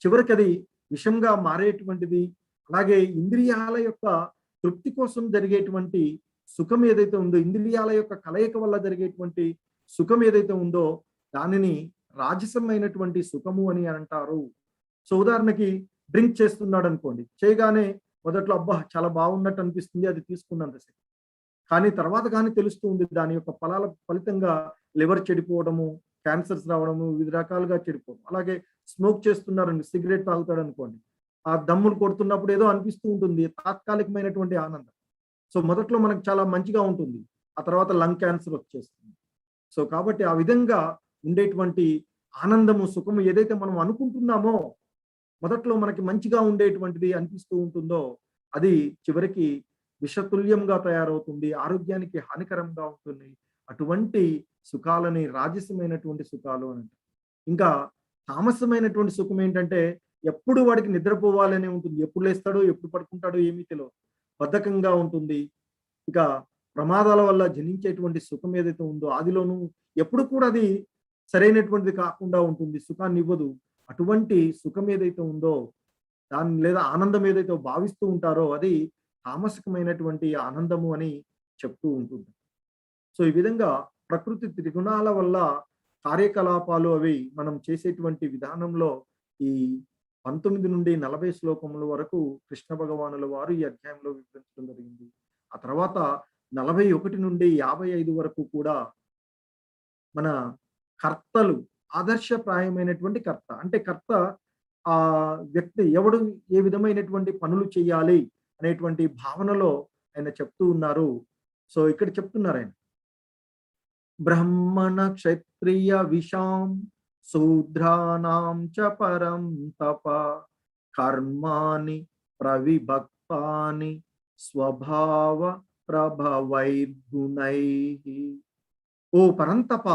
చివరికి అది విషంగా మారేటువంటిది. అలాగే ఇంద్రియాల యొక్క తృప్తి కోసం జరిగేటువంటి సుఖం ఏదైతే ఉందో, ఇంద్రియాల యొక్క కలయిక వల్ల జరిగేటువంటి సుఖం ఏదైతే ఉందో దానిని రాజసమైనటువంటి సుఖము అని అంటారు. సో ఉదాహరణకి డ్రింక్ చేస్తున్నాడు అనుకోండి, చేయగానే మొదట్లో అబ్బా చాలా బాగున్నట్టు అనిపిస్తుంది, అది తీసుకున్నంతసేపు. కానీ తర్వాత కానీ తెలుస్తూ ఉంది దాని యొక్క ఫలాల ఫలితంగా లివర్ చెడిపోవడము, క్యాన్సర్స్ రావడము, వివిధ రకాలుగా చెడిపోవడం. అలాగే స్మోక్ చేస్తున్నారండి, సిగరెట్ తాగుతాడు అనుకోండి, ఆ దమ్ములు కొడుతున్నప్పుడు ఏదో అనిపిస్తూ ఉంటుంది, తాత్కాలికమైనటువంటి ఆనందం. సో మొదట్లో మనకు చాలా మంచిగా ఉంటుంది, ఆ తర్వాత లంగ్ క్యాన్సర్ వచ్చేస్తుంది. సో కాబట్టి ఆ విధంగా ఉండేటువంటి ఆనందము, సుఖము ఏదైతే మనం అనుకుంటున్నామో మొదట్లో మనకి మంచిగా ఉండేటువంటిది అనిపిస్తూ ఉంటుందో అది చివరికి విషతుల్యంగా తయారవుతుంది, ఆరోగ్యానికి హానికరంగా ఉంటుంది. అటువంటి సుఖాలని రాజసమైనటువంటి సుఖాలు అని అంటారు. ఇంకా తామసమైనటువంటి సుఖం ఏంటంటే ఎప్పుడు వాడికి నిద్రపోవాలనే ఉంటుంది, ఎప్పుడు లేస్తాడో ఎప్పుడు పడుకుంటాడో ఏమీ తెలియదు, బద్ధకంగా ఉంటుంది. ఇక ప్రమాదాల వల్ల జనించేటువంటి సుఖం ఏదైతే ఉందో అదిలోనూ ఎప్పుడు కూడా అది సరైనటువంటిది కాకుండా ఉంటుంది, సుఖాన్ని ఇవ్వదు. అటువంటి సుఖం ఏదైతే ఉందో దాన్ని లేదా ఆనందం ఏదైతే భావిస్తూ ఉంటారో అది తామసికమైనటువంటి ఆనందము అని చెప్తూ ఉంటుంది. సో ఈ విధంగా ప్రకృతి త్రిగుణాల వల్ల కార్యకలాపాలు అవి మనం చేసేటువంటి విధానంలో ఈ 19 నుండి 40 శ్లోకముల వరకు కృష్ణ భగవానుల వారు ఈ అధ్యాయంలో వివరించడం జరిగింది. ఆ తర్వాత 41 నుండి 55 వరకు కూడా మన కర్తలు, ఆదర్శప్రాయమైనటువంటి కర్త అంటే కర్త ఆ వ్యక్తి ఎవడు ఏ విధమైనటువంటి పనులు చేయాలి అనేటువంటి భావనలో ఆయన చెప్తూ ఉన్నారు. సో ఇక్కడ చెప్తున్నారు ఆయన, బ్రహ్మణ క్షత్రియ విషాం శూద్రానాం చ పరం తప కర్మాని ప్రవిభక్తాని స్వభావ ప్రభవైర్గుణైః. ఓ పరంతప,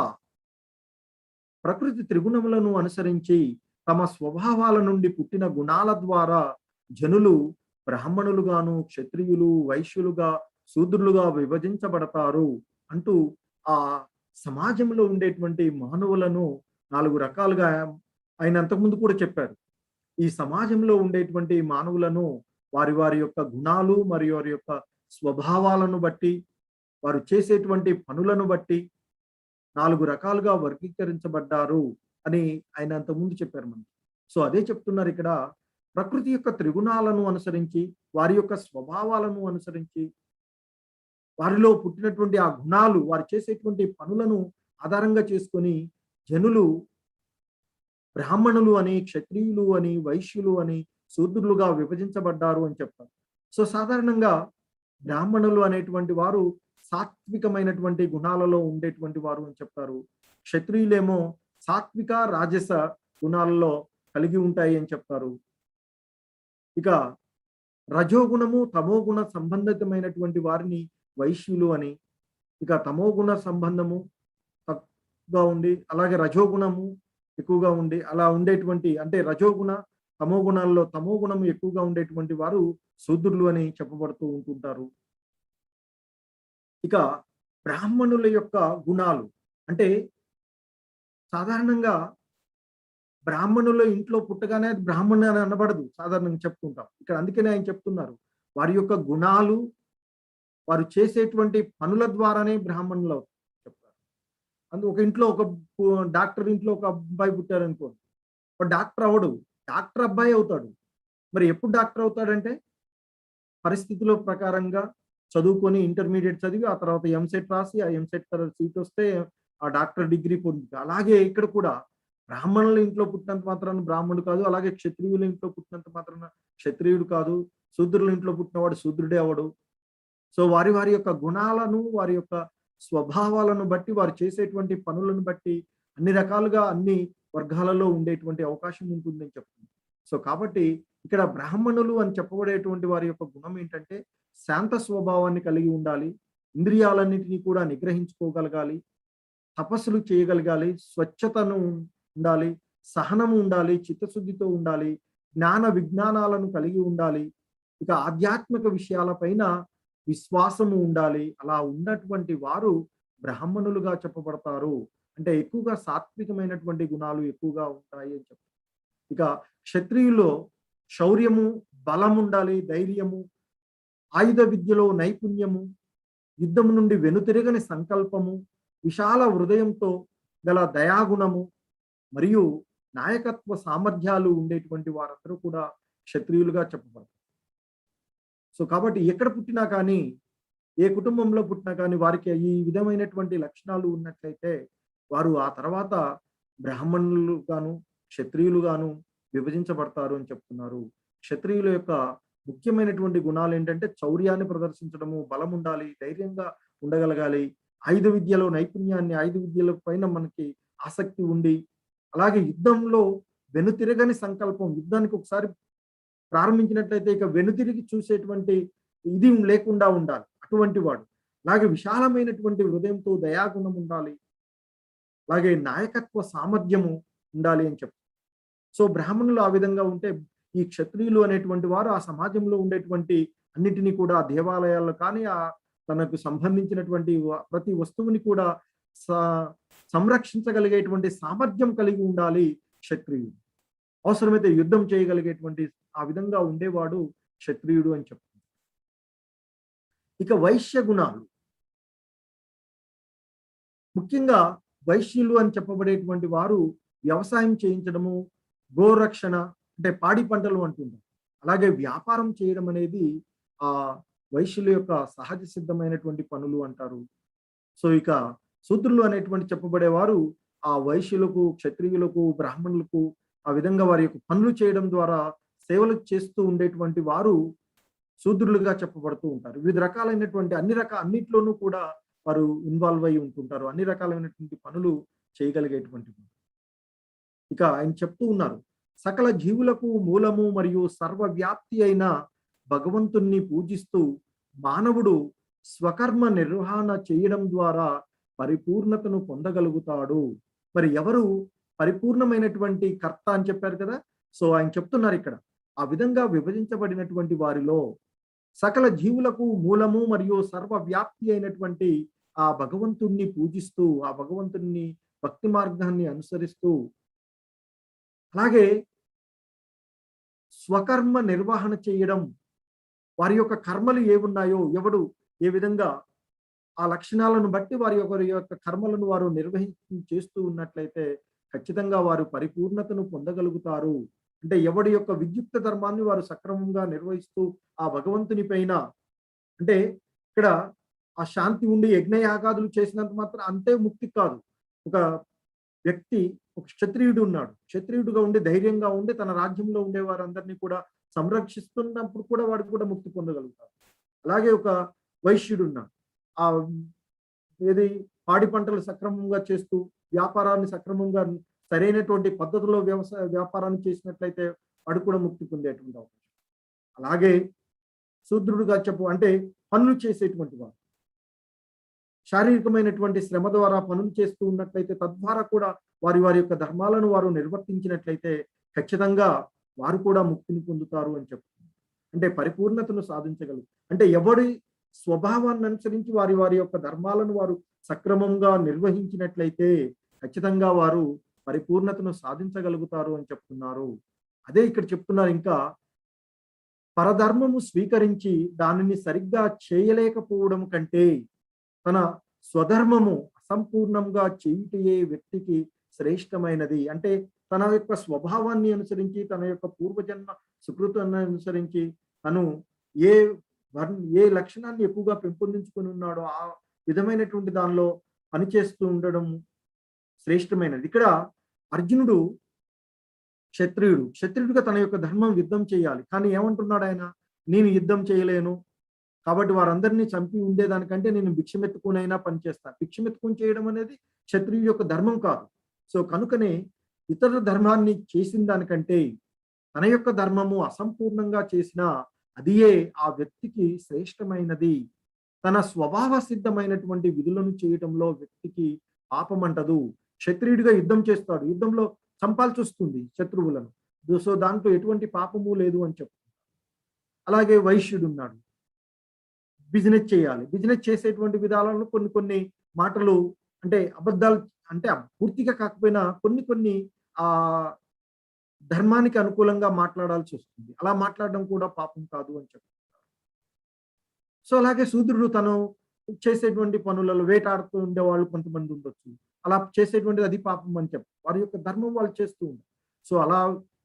ప్రకృతి త్రిగుణములను అనుసరించి తమ స్వభావాల నుండి పుట్టిన గుణాల ద్వారా జనులు బ్రాహ్మణులుగాను, క్షత్రియులు, వైశ్యులుగా, శూద్రులుగా విభజించబడతారు అంటూ ఆ సమాజంలో ఉండేటువంటి మానవులను 4 రకాలుగా ఆయన అంతకుముందు కూడా చెప్పారు. ఈ సమాజంలో ఉండేటువంటి మానవులను వారి వారి యొక్క గుణాలు మరియు వారి యొక్క స్వభావాలను బట్టి, వారు చేసేటువంటి పనులను బట్టి 4 రకాలుగా వర్గీకరించబడ్డారు అని ఆయన అంతకుముందు చెప్పారు మనకి. సో అదే చెప్తున్నారు ఇక్కడ. ప్రకృతి యొక్క త్రిగుణాలను అనుసరించి, వారి యొక్క స్వభావాలను అనుసరించి, వారిలో పుట్టినటువంటి ఆ గుణాలు, వారు చేసేటువంటి పనులను ఆధారంగా చేసుకొని జనులు బ్రాహ్మణులు అని, క్షత్రియులు అని, వైశ్యులు అని, శూద్రులుగా విభజించబడ్డారు అని చెప్తారు. సో సాధారణంగా బ్రాహ్మణులు అనేటువంటి వారు సాత్వికమైనటువంటి గుణాలలో ఉండేటువంటి వారు అని చెప్తారు. క్షత్రియులేమో సాత్విక, రాజస గుణాలలో కలిగి ఉంటాయి అని చెప్తారు. ఇక రజోగుణము, తమోగుణ సంబంధితమైనటువంటి వారిని వైశ్యులు అని, ఇక తమోగుణ సంబంధము తక్కువగా ఉండి, అలాగే రజోగుణము ఎక్కువగా ఉండి, అలా ఉండేటువంటి అంటే రజోగుణ, తమోగుణాల్లో తమోగుణము ఎక్కువగా ఉండేటువంటి వారు శూద్రులు అని చెప్పబడుతూ ఉంటుంటారు. ఇక బ్రాహ్మణుల యొక్క గుణాలు అంటే సాధారణంగా బ్రాహ్మణుల ఇంట్లో పుట్టగానే అది బ్రాహ్మణుడు అని అనబడదు, సాధారణంగా చెప్తుంటాం. ఇక్కడ అందుకనే ఆయన చెప్తున్నారు, వారి యొక్క గుణాలు, వారు చేసేటువంటి పనుల ద్వారానే బ్రాహ్మణులు చెప్తారు. ఒక ఇంట్లో ఒక డాక్టర్ ఇంట్లో ఒక అబ్బాయి పుట్టారు అనుకోండి, ఒక డాక్టర్ అవడు, డాక్టర్ అబ్బాయి అవుతాడు. మరి ఎప్పుడు డాక్టర్ అవుతాడంటే పరిస్థితుల ప్రకారంగా చదువుకొని ఇంటర్మీడియట్ చదివి ఆ తర్వాత ఎంసెట్ రాసి, ఆ ఎంసెట్ తర్వాత సీట్ వస్తే ఆ డాక్టర్ డిగ్రీ పొందుతుంది. అలాగే ఇక్కడ కూడా బ్రాహ్మణుల ఇంట్లో పుట్టినంత మాత్రాన బ్రాహ్మణుడు కాదు, అలాగే క్షత్రియుల ఇంట్లో పుట్టినంత మాత్రాన క్షత్రియుడు కాదు, శూద్రుల ఇంట్లో పుట్టినవాడు శూద్రుడే అవడు. సో వారి వారి యొక్క గుణాలను, వారి యొక్క స్వభావాలను బట్టి, వారు చేసేటువంటి పనులను బట్టి అన్ని రకాలుగా అన్ని వర్గాలలో ఉండేటువంటి అవకాశం ఉంటుందని చెప్తుంది. సో కాబట్టి ఇక్కడ బ్రాహ్మణులు అని చెప్పబడేటువంటి వారి యొక్క గుణం ఏంటంటే శాంత స్వభావాన్ని కలిగి ఉండాలి, ఇంద్రియాలన్నిటినీ కూడా నిగ్రహించుకోగలగాలి, తపస్సులు చేయగలగాలి, స్వచ్ఛతను ఉండాలి, సహనము ఉండాలి, చిత్తశుద్ధితో ఉండాలి, జ్ఞాన విజ్ఞానాలను కలిగి ఉండాలి, ఇక ఆధ్యాత్మిక విషయాలపైన విశ్వాసము ఉండాలి. అలా ఉన్నటువంటి వారు బ్రాహ్మణులుగా చెప్పబడతారు. అంటే ఎక్కువగా సాత్వికమైనటువంటి గుణాలు ఎక్కువగా ఉంటాయి అని చెప్తారు. ఇక క్షత్రియుల్లో శౌర్యము, బలం ఉండాలి, ధైర్యము, ఆయుధ విద్యలో నైపుణ్యము, యుద్ధము నుండి వెనుతిరగని సంకల్పము, విశాల హృదయంతో గల దయాగుణము మరియు నాయకత్వ సామర్థ్యాలు ఉండేటువంటి వారందరూ కూడా క్షత్రియులుగా చెప్పబడతారు. సో కాబట్టి ఎక్కడ పుట్టినా కానీ, ఏ కుటుంబంలో పుట్టినా కానీ వారికి ఈ విధమైనటువంటి లక్షణాలు ఉన్నట్లయితే వారు ఆ తర్వాత బ్రాహ్మణులు గాను, క్షత్రియులు గాను విభజించబడతారు అని చెప్తున్నారు. క్షత్రియుల యొక్క ముఖ్యమైనటువంటి గుణాలు ఏంటంటే చౌర్యాన్ని ప్రదర్శించడము, బలం ఉండాలి, ధైర్యంగా ఉండగలగాలి, ఆయుధ విద్యలో నైపుణ్యాన్ని, ఆయుధ విద్యల పైన మనకి ఆసక్తి ఉండి, అలాగే యుద్ధంలో వెనుతిరగని సంకల్పం, యుద్ధానికి ఒకసారి ప్రారంభించినట్లయితే ఇక వెనుతిరిగి చూసేటువంటి ఇది లేకుండా ఉండాలి, అటువంటి వాడు. అలాగే విశాలమైనటువంటి హృదయంతో దయాగుణం ఉండాలి, అలాగే నాయకత్వ సామర్థ్యము ఉండాలి అని చెప్తారు. సో బ్రాహ్మణులు ఆ విధంగా ఉంటే ఈ క్షత్రియులు అనేటువంటి వారు ఆ సమాజంలో ఉండేటువంటి అన్నిటినీ కూడా దేవాలయాల్లో కానీ తనకు సంబంధించినటువంటి ప్రతి వస్తువుని కూడా సంరక్షించగలిగేటువంటి సామర్థ్యం కలిగి ఉండాలి క్షత్రియుడు. అవసరమైతే యుద్ధం చేయగలిగేటువంటి ఆ విధంగా ఉండేవాడు క్షత్రియుడు అని చెప్తుంది. ఇక వైశ్య గుణాలు, ముఖ్యంగా వైశ్యులు అని చెప్పబడేటువంటి వారు వ్యవసాయం చేయించడము, గోరక్షణ అంటే పాడి పంటలు అంటుంటారు, అలాగే వ్యాపారం చేయడం అనేది ఆ వైశ్యుల యొక్క సహజ సిద్ధమైనటువంటి పనులు అంటారు. సో ఇక శూద్రులు అనేటువంటి చెప్పబడేవారు ఆ వైశ్యులకు, క్షత్రియులకు, బ్రాహ్మణులకు ఆ విధంగా వారి యొక్క పనులు చేయడం ద్వారా సేవలు చేస్తూ ఉండేటువంటి వారు శూద్రులుగా చెప్పబడుతూ ఉంటారు. వివిధ రకాలైనటువంటి అన్నిట్లోనూ కూడా వారు ఇన్వాల్వ్ అయి ఉంటుంటారు, అన్ని రకాలైనటువంటి పనులు చేయగలిగేటువంటి. ఇక ఆయన చెప్తూ ఉన్నారు, సకల జీవులకు మూలము మరియు సర్వవ్యాప్తి అయిన భగవంతుణ్ణి పూజిస్తూ మానవుడు స్వకర్మ నిర్వహణ చేయడం ద్వారా పరిపూర్ణతను పొందగలుగుతాడు. మరి ఎవరు పరిపూర్ణమైనటువంటి కర్త అని చెప్పారు కదా. సో ఆయన చెప్తున్నారు ఇక్కడ, ఆ విధంగా విభజించబడినటువంటి వారిలో సకల జీవులకు మూలము మరియు సర్వవ్యాప్తి అయినటువంటి ఆ భగవంతుణ్ణి పూజిస్తూ, ఆ భగవంతుణ్ణి భక్తి మార్గాన్ని అనుసరిస్తూ, అలాగే స్వకర్మ నిర్వహణ చేయడం, వారి యొక్క కర్మలు ఏమున్నాయో, ఎవడు ఏ విధంగా ఆ లక్షణాలను బట్టి వారి యొక్క కర్మలను వారు చేస్తూ ఉన్నట్లయితే ఖచ్చితంగా వారు పరిపూర్ణతను పొందగలుగుతారు. అంటే ఎవడి యొక్క విద్యుక్త ధర్మాన్ని వారు సక్రమంగా నిర్వహిస్తూ ఆ భగవంతుని పైన, అంటే ఇక్కడ ఆ శాంతి ఉండి యజ్ఞయాగాదులు చేసినంత మాత్రం అంతే ముక్తి కాదు. ఒక వ్యక్తి, ఒక క్షత్రియుడు ఉన్నాడు, క్షత్రియుడుగా ఉండి ధైర్యంగా ఉండి తన రాజ్యంలో ఉండే వారందరినీ కూడా సంరక్షిస్తున్నప్పుడు కూడా వాడు కూడా ముక్తి పొందగలుగుతాడు. అలాగే ఒక వైశ్యుడు ఉన్నాడు, ఆ ఏది పాడి పంటలు సక్రమంగా చేస్తూ వ్యాపారాన్ని సక్రమంగా సరైనటువంటి పద్ధతిలో వ్యాపారాన్ని చేసినట్లయితే వాడు కూడా ముక్తి పొందేటువంటి అవకాశం. అలాగే శూద్రుడుగా అంటే పనులు చేసేటువంటి వారు శారీరకమైనటువంటి శ్రమ ద్వారా పనులు చేస్తూ ఉన్నట్లయితే తద్వారా కూడా వారి యొక్క ధర్మాలను వారు నిర్వర్తించినట్లయితే ఖచ్చితంగా వారు కూడా ముక్తిని పొందుతారు అని చెప్తున్నారు. అంటే పరిపూర్ణతను సాధించగలరు. అంటే ఎవరి స్వభావాన్ని అనుసరించి వారి యొక్క ధర్మాలను వారు సక్రమంగా నిర్వహించినట్లయితే ఖచ్చితంగా వారు పరిపూర్ణతను సాధించగలుగుతారు అని చెప్తున్నారు. అదే ఇక్కడ చెప్తున్నారు ఇంకా, పరధర్మము స్వీకరించి దానిని సరిగ్గా చేయలేకపోవడం కంటే తన స్వధర్మము అసంపూర్ణంగా చేయుటయే వ్యక్తికి శ్రేష్టమైనది. అంటే తన యొక్క స్వభావాన్ని అనుసరించి, తన యొక్క పూర్వజన్మ సుకృతాన్ని అనుసరించి తను ఏ లక్షణాన్ని ఎక్కువగా పెంపొందించుకొని ఉన్నాడో ఆ విధమైనటువంటి దానిలో పనిచేస్తూ ఉండడం శ్రేష్టమైనది. ఇక్కడ అర్జునుడు క్షత్రియుడుగా తన యొక్క ధర్మం యుద్ధం చేయాలి. కానీ ఏమంటున్నాడు ఆయన, నేను యుద్ధం చేయలేను కాబట్టి వారందరినీ చంపి ఉండేదానికంటే నేను భిక్షమెత్తుకునైనా పనిచేస్తాను. భిక్షమెత్తుకుని చేయడం అనేది క్షత్రియుడి యొక్క ధర్మం కాదు. సో కనుకనే ఇతర ధర్మాన్ని చేసిన దానికంటే తన యొక్క ధర్మము అసంపూర్ణంగా చేసినా అదియే ఆ వ్యక్తికి శ్రేష్టమైనది. తన స్వభావ సిద్ధమైనటువంటి విధులను చేయటంలో వ్యక్తికి పాపమంటదు. క్షత్రియుడిగా యుద్ధం చేస్తాడు, యుద్ధంలో చంపాల్సి వస్తుంది శత్రువులను. సో దాంట్లో ఎటువంటి పాపము లేదు అని చెప్తాడు. అలాగే వైశ్యుడు ఉన్నాడు, బిజినెస్ చేయాలి. బిజినెస్ చేసేటువంటి విధాలలో కొన్ని మాటలు, అంటే అబద్ధాలు, అంటే పూర్తిగా కాకపోయినా కొన్ని ఆ ధర్మానికి అనుకూలంగా మాట్లాడాల్సి వస్తుంది. అలా మాట్లాడడం కూడా పాపం కాదు అని చెప్తారు. సో అలాగే శూద్రుడు తను చేసేటువంటి పనులలో వేటాడుతూ ఉండే వాళ్ళు కొంతమంది ఉండొచ్చు. అలా చేసేటువంటిది అది పాపం అని చెప్పి వారి యొక్క ధర్మం వాళ్ళు చేస్తూ ఉంటారు. సో అలా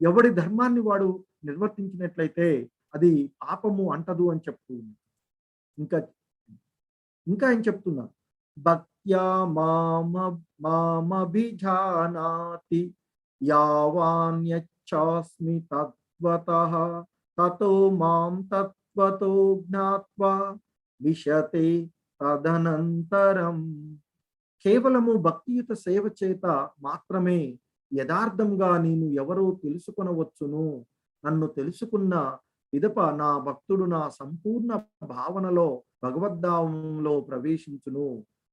ఎవడి ధర్మాన్ని వాడు నిర్వర్తించినట్లయితే అది పాపము అంటదు అని చెప్తూ ఉంది. ఇంకా ఏం చెప్తున్నా, భక్త్యా మామభిజానాతి యావాన్యచ్చాస్మి తత్వతః తతో మాం తత్వతో జ్ఞాత్వా విశతే తదనంతరం. కేవలము భక్తియుత సేవ చేత మాత్రమే యథార్థంగా నేను ఎవరో తెలుసుకొనవచ్చును. నన్ను తెలుసుకున్న పిదప నా భక్తుడు నా సంపూర్ణ భావనలో భగవద్ధామంలో ప్రవేశించును.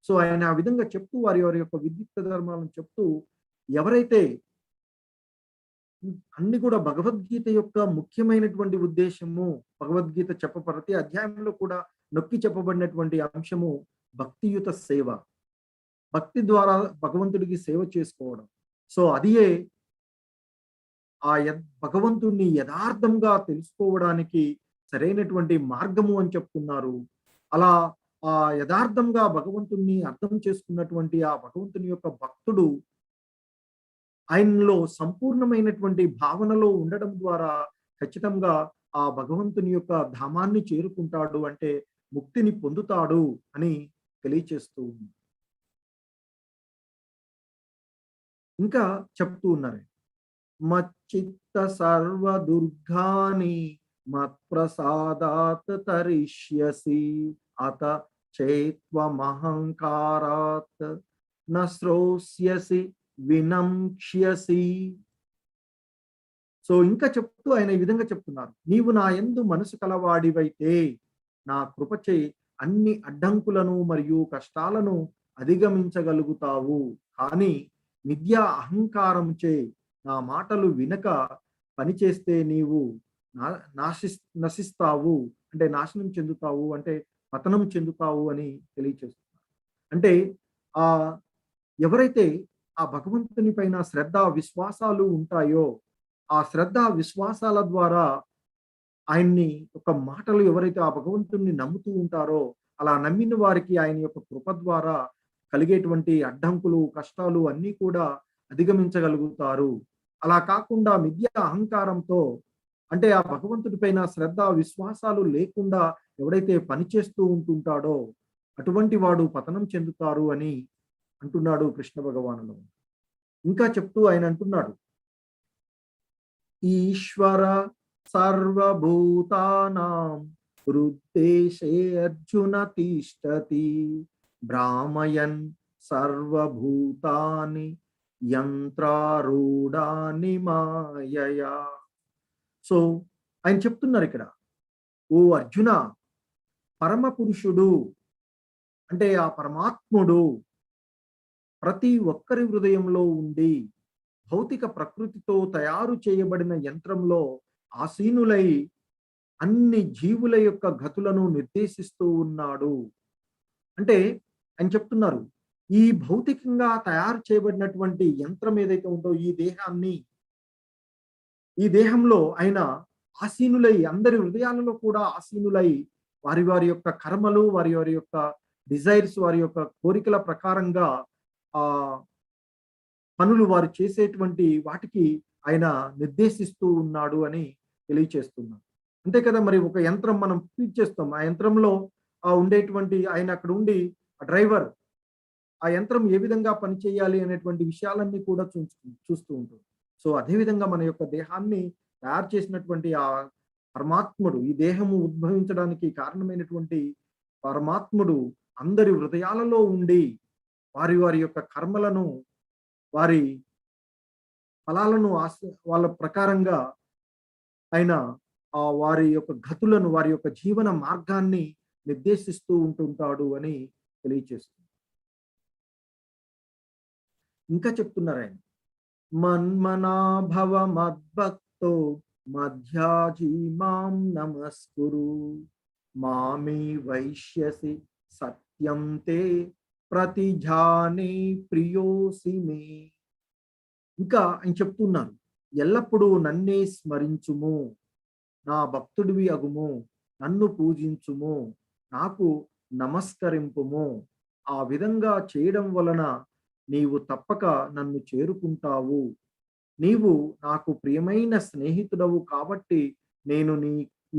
సో ఆయన ఆ విధంగా చెప్తూ వారి యొక్క విద్యుక్త ధర్మాలను చెప్తూ, ఎవరైతే అన్ని కూడా భగవద్గీత యొక్క ముఖ్యమైనటువంటి ఉద్దేశము, భగవద్గీత ప్రతి అధ్యాయంలో కూడా నొక్కి చెప్పబడినటువంటి అంశము భక్తియుత సేవ, భక్తి ద్వారా భగవంతుడికి సేవ చేసుకోవడం. సో అదియే ఆ భగవంతుణ్ణి యథార్థంగా తెలుసుకోవడానికి సరైనటువంటి మార్గము అని చెప్తున్నారు. అలా ఆ యథార్థంగా భగవంతుణ్ణి అర్థం చేసుకున్నటువంటి ఆ భగవంతుని యొక్క భక్తుడు ఆయనలో సంపూర్ణమైనటువంటి భావనలో ఉండడం ద్వారా ఖచ్చితంగా ఆ భగవంతుని యొక్క ధామాన్ని చేరుకుంటాడు, అంటే ముక్తిని పొందుతాడు అని తెలియచేస్తూ ఉంది. ఇంకా చెప్తూ ఉన్నారు, మచ్చిత్త సర్వ దుర్గాని మత్ప్రసాదాత్ తరిష్యసి అత చేత్వమహంకారాత్ నశ్రోస్యసి వినంక్ష్యసి. సో ఇంకా చెప్తూ ఆయన ఈ విధంగా చెప్తున్నారు, నీవు నా యందు మనసు కలవాడివైతే నా కృపచే అన్ని అడ్డంకులను మరియు కష్టాలను అధిగమించగలుగుతావు. కానీ మిథ్యా అహంకారంచే నా మాటలు వినక పనిచేస్తే నీవు నా నశిస్తావు, అంటే నాశనం చెందుతావు, అంటే పతనం చెందుతావు అని తెలియచేస్తున్నారు. అంటే ఆ ఎవరైతే ఆ భగవంతుని పైన శ్రద్ధ విశ్వాసాలు ఉంటాయో, ఆ శ్రద్ధ విశ్వాసాల ద్వారా ఆయన్ని ఒక మాటలు ఎవరైతే ఆ భగవంతుణ్ణి నమ్ముతూ ఉంటారో, అలా నమ్మిన వారికి ఆయన యొక్క కృప ద్వారా కలిగేటువంటి అడ్డంకులు, కష్టాలు అన్నీ కూడా అధిగమించగలుగుతారు. అలా కాకుండా మిథ్యా అహంకారంతో, అంటే ఆ భగవంతుడి పైన శ్రద్ధ, విశ్వాసాలు లేకుండా ఎవడైతే పని చేస్తూ ఉంటుంటాడో, అటువంటి వాడు పతనం చెందుతారు అని అంటున్నాడు కృష్ణ భగవానుడు. ఇంకా చెప్తూ ఆయన అంటున్నాడు, ఈశ్వర సర్వభూతానాం హృద్దేశే అర్జున తిష్టతి భ్రామయన్ సర్వభూతాని యంత్రారూఢాని మాయయా. సో ఆయన చెప్తున్నారు ఇక్కడ, ఓ అర్జున, పరమ పురుషుడు అంటే ఆ పరమాత్ముడు ప్రతి ఒక్కరి హృదయంలో ఉండి భౌతిక ప్రకృతితో తయారు చేయబడిన యంత్రంలో ఆసీనులై అన్ని జీవుల యొక్క గతులను నిర్దేశిస్తూ ఉన్నాడు. అంటే ఆయన చెప్తున్నారు, ఈ భౌతికంగా తయారు చేయబడినటువంటి యంత్రం ఏదైతే ఉందో ఈ దేహంలో ఆయన ఆసీనులై, అందరి హృదయాలలో కూడా ఆసీనులై వారి వారి యొక్క కర్మలు, వారి వారి యొక్క డిజైర్స్, వారి యొక్క కోరికల ప్రకారంగా ఆ పనులు వారు చేసేటువంటి వాటికి ఆయన నిర్దేశిస్తూ ఉన్నాడు అని తెలియచేస్తున్నాం. అంతే కదా, మరి ఒక యంత్రం మనం ఫీడ్ చేస్తాం, ఆ యంత్రంలో ఉండేటువంటి ఆయన అక్కడ ఉండి డ్రైవర్ ఆ యంత్రం ఏ విధంగా పనిచేయాలి అనేటువంటి విషయాలన్నీ కూడా చూస్తూ ఉంటుంది. సో అదేవిధంగా మన యొక్క దేహాన్ని తయారు చేసినటువంటి ఆ పరమాత్ముడు, ఈ దేహము ఉద్భవించడానికి కారణమైనటువంటి పరమాత్ముడు అందరి హృదయాలలో ఉండి వారి వారి యొక్క కర్మలను, వారి ఫలాలను వాళ్ళ ప్రకారంగా ఆయన వారి యొక్క గతులను, వారి యొక్క జీవన మార్గాన్ని నిర్దేశిస్తూ ఉంటుంటాడు అని తెలియచేస్తుంది. ఇంకా చెప్తున్నారు ఆయన, మన్మనాభవ మద్భక్తో మధ్యాజీ మాం నమస్కురు మామి వైశ్యసి సత్యం తే ప్రతిజానే ప్రియోసి మే. ఇంకా ఆయన చెప్తున్నారు, ఎల్లప్పుడూ నన్నే స్మరించుము, నా భక్తుడివి అగుము, నన్ను పూజించుము, నాకు నమస్కరింపుము. ఆ విధంగా చేయడం వలన నీవు తప్పక నన్ను చేరుకుంటావు. నీవు నాకు ప్రియమైన స్నేహితుడవు కాబట్టి నేను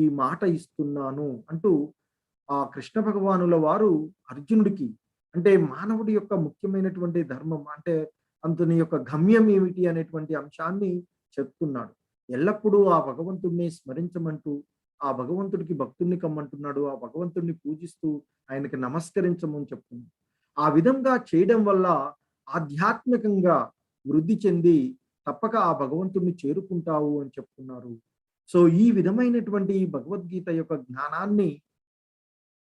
ఈ మాట ఇస్తున్నాను అంటూ ఆ కృష్ణ భగవానుల వారు అర్జునుడికి, అంటే మానవుడి యొక్క ముఖ్యమైనటువంటి ధర్మం, అంటే అతని యొక్క గమ్యం ఏమిటి అనేటువంటి అంశాన్ని చెప్తున్నాడు. ఎల్లప్పుడూ ఆ భగవంతుడిని స్మరించమంటూ, ఆ భగవంతుడికి భక్తుడిని కమ్మంటున్నాడు, ఆ భగవంతుడిని పూజిస్తూ ఆయనకి నమస్కరించమని చెప్తున్నాడు. ఆ విధంగా చేయడం వల్ల ఆధ్యాత్మికంగా వృద్ధి చెంది తప్పక ఆ భగవంతుడిని చేరుకుంటావు అని చెప్తున్నారు. సో ఈ విధమైనటువంటి భగవద్గీత యొక్క జ్ఞానాన్ని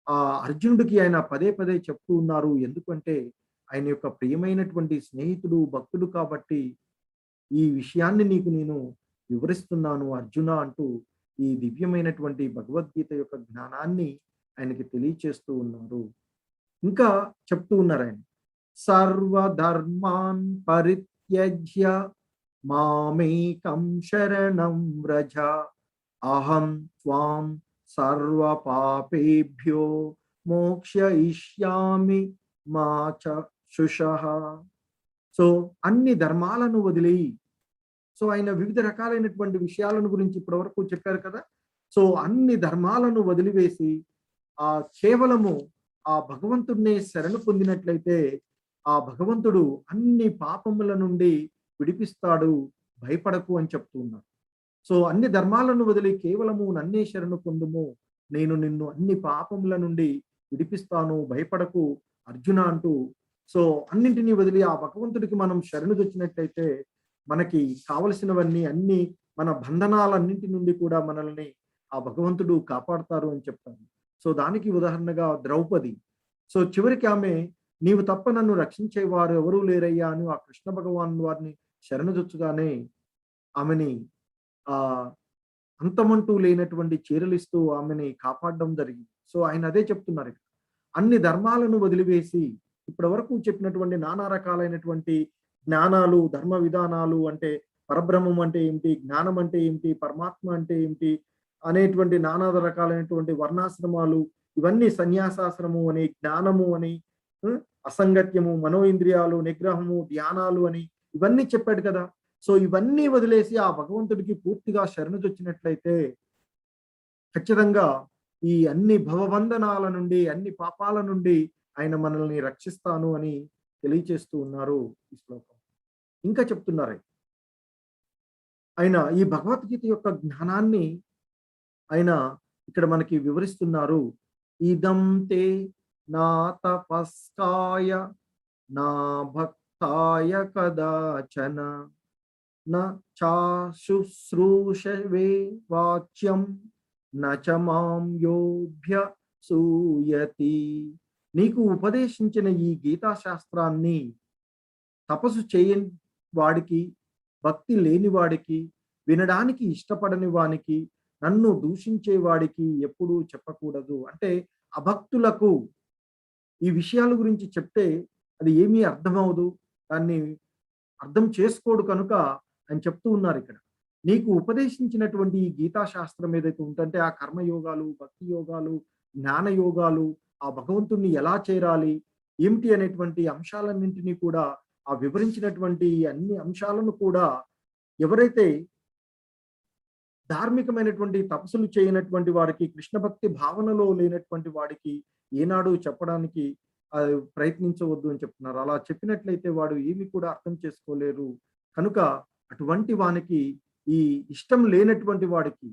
ఆ అర్జునుడికి ఆయన పదే పదే చెప్తూ ఉన్నారు. ఎందుకంటే ఆయన యొక్క ప్రియమైనటువంటి స్నేహితుడు, భక్తుడు కాబట్టి ఈ విషయాన్ని నీకు నేను వివరిస్తున్నాను అర్జున అంటూ ఈ దివ్యమైనటువంటి భగవద్గీత యొక్క జ్ఞానాన్ని ఆయనకి తెలియచేస్తూ ఉన్నారు. ఇంకా చెప్తూ ఉన్నారు ఆయన, సర్వధర్మాన్ పరిత్యజ్య మామేకం శరణం వ్రజ అహం త్వాం సర్వ పాపేభ్యో మోక్షయిష్యామి మా శుషః. సో అన్ని ధర్మాలను వదిలి, సో ఆయన వివిధ రకాలైనటువంటి విషయాలను గురించి ఇప్పటివరకు చెప్పారు కదా. సో అన్ని ధర్మాలను వదిలివేసి కేవలము ఆ భగవంతుడిని శరణు పొందినట్లయితే ఆ భగవంతుడు అన్ని పాపముల నుండి విడిపిస్తాడు, భయపడకు అని చెప్తూ ఉన్నారు. సో అన్ని ధర్మాలను వదిలి కేవలము నన్నే శరణు పొందుము, నేను నిన్ను అన్ని పాపముల నుండి విడిపిస్తాను, భయపడకు అర్జున అంటూ, సో అన్నింటినీ వదిలి ఆ భగవంతుడికి మనం శరణు తెచ్చినట్లయితే మనకి కావలసినవన్నీ, అన్ని మన బంధనాలన్నింటి నుండి కూడా మనల్ని ఆ భగవంతుడు కాపాడతారు అని చెప్తారు. సో దానికి ఉదాహరణగా ద్రౌపది. సో చివరికి ఆమె నీవు తప్ప నన్ను రక్షించేవారు ఎవరూ లేరయ్యా అని ఆ కృష్ణ భగవాన్ వారిని శరణుజొచ్చుగానే ఆమెని ఆ అంతమంటూ లేనటువంటి చీరలిస్తూ ఆమెని కాపాడడం జరిగింది. సో ఆయన అదే చెప్తున్నారు ఇక్కడ. అన్ని ధర్మాలను వదిలివేసి ఇప్పటి వరకు చెప్పినటువంటి నానా రకాలైనటువంటి జ్ఞానాలు, ధర్మ విధానాలు, అంటే పరబ్రహ్మం అంటే ఏమిటి, జ్ఞానం అంటే ఏమిటి, పరమాత్మ అంటే ఏమిటి అనేటువంటి నానా రకాలైనటువంటి వర్ణాశ్రమాలు, ఇవన్నీ సన్యాసాశ్రము అని, జ్ఞానము అని, అసంగత్యము, మనోఇంద్రియాలు, నిగ్రహము, ధ్యానాలు అని ఇవన్నీ చెప్పాడు కదా. సో ఇవన్నీ వదిలేసి ఆ భగవంతుడికి పూర్తిగా శరణుజొచ్చినట్లయితే ఖచ్చితంగా ఈ అన్ని భవబంధనాల నుండి, అన్ని పాపాల నుండి ఆయన మనల్ని రక్షిస్తాను అని తెలియచేస్తూ ఉన్నారు ఈ శ్లోకం. ఇంకా చెప్తున్నారు ఆయన ఈ భగవద్గీత యొక్క జ్ఞానాన్ని ఆయన ఇక్కడ మనకి వివరిస్తున్నారు. ఇదం తే నా తపస్కాయ నా భక్తాయ కదాచన న చాశుశ్రూషవే వాచ్యం నచ మాం యోభ్య సూయతి. నీకు ఉపదేశించిన ఈ గీతా శాస్త్రాన్ని తపస్సు చేయని వాడికి, భక్తి లేని వాడికి, వినడానికి ఇష్టపడని వానికి, నన్ను దూషించే వాడికి ఎప్పుడూ చెప్పకూడదు. అంటే అభక్తులకు ఈ విషయాల గురించి చెప్తే అది ఏమీ అర్థమవదు, దాన్ని అర్థం చేసుకోడు. కనుక ఆయన చెప్తూ ఉన్నారు ఇక్కడ, నీకు ఉపదేశించినటువంటి ఈ గీతా శాస్త్రం ఏదైతే ఉంటుంటే ఆ కర్మయోగాలు, భక్తి యోగాలు, జ్ఞాన యోగాలు, ఆ భగవంతుణ్ణి ఎలా చేరాలి ఏమిటి అనేటువంటి అంశాలన్నింటినీ కూడా, ఆ వివరించినటువంటి అన్ని అంశాలను కూడా ఎవరైతే ధార్మికమైనటువంటి తపస్సులు చేయనటువంటి వారికి, కృష్ణ భక్తి భావనలో లేనటువంటి వాడికి ఏనాడు చెప్పడానికి ప్రయత్నించవద్దు అని చెప్తున్నారు. అలా చెప్పినట్లయితే వాడు ఏమి కూడా అర్థం చేసుకోలేరు. కనుక అటువంటి వానికి, ఈ ఇష్టం లేనటువంటి వాడికి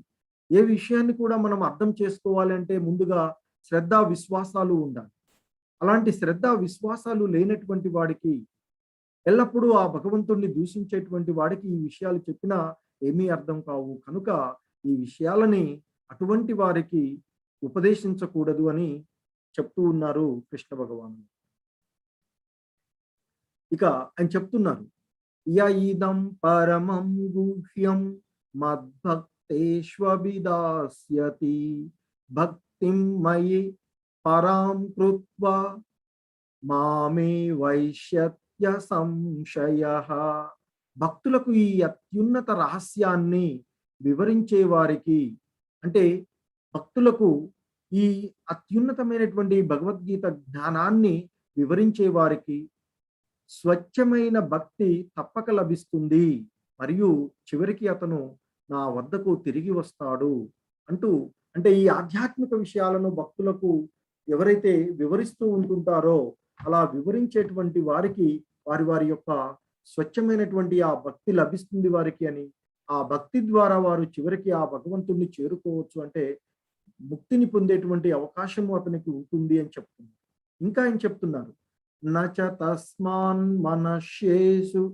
ఏ విషయాన్ని కూడా మనం అర్థం చేసుకోవాలి అంటే ముందుగా శ్రద్ధ విశ్వాసాలు ఉండాలి. అలాంటి శ్రద్ధ విశ్వాసాలు లేనటువంటి వాడికి, ఎల్లప్పుడూ ఆ భగవంతుణ్ణి దూషించేటువంటి వాడికి ఈ విషయాలు చెప్పినా ఏమీ అర్థం కావు. కనుక ఈ విషయాలని అటువంటి వారికి ఉపదేశించకూడదు అని చెప్తూ ఉన్నారు కృష్ణ భగవానుడు. ఇక ఆయన చెప్తున్నారు, యయిదం పరమం గుహ్యం మద్భక్తేష్వభిదాస్యతి భక్తిం మయి పరాం కృత్వా మామే వైష్యత్య సంశయః. భక్తులకు ఈ అత్యున్నత రహస్యాన్ని వివరించే వారికి, అంటే భక్తులకు ఈ అత్యున్నతమైనటువంటి భగవద్గీత జ్ఞానాన్ని వివరించే వారికి స్వచ్ఛమైన భక్తి తప్పక లభిస్తుంది, మరియు చివరికి అతను నా వద్దకు తిరిగి వస్తాడు అంటూ, అంటే ఈ ఆధ్యాత్మిక విషయాలను భక్తులకు ఎవరైతే వివరిస్తూ ఉంటుంటారో అలా వివరించేటువంటి వారికి వారి వారి యొక్క స్వచ్ఛమైనటువంటి ఆ భక్తి లభిస్తుంది వారికి అని, ఆ భక్తి ద్వారా వారు చివరికి ఆ భగవంతుణ్ణి చేరుకోవచ్చు, అంటే ముక్తిని పొందేటువంటి అవకాశము అతనికి ఉంటుంది అని చెప్తున్నారు. ఇంకా ఆయన చెప్తున్నారు, నచ తస్మాన్ మనశ్యేషు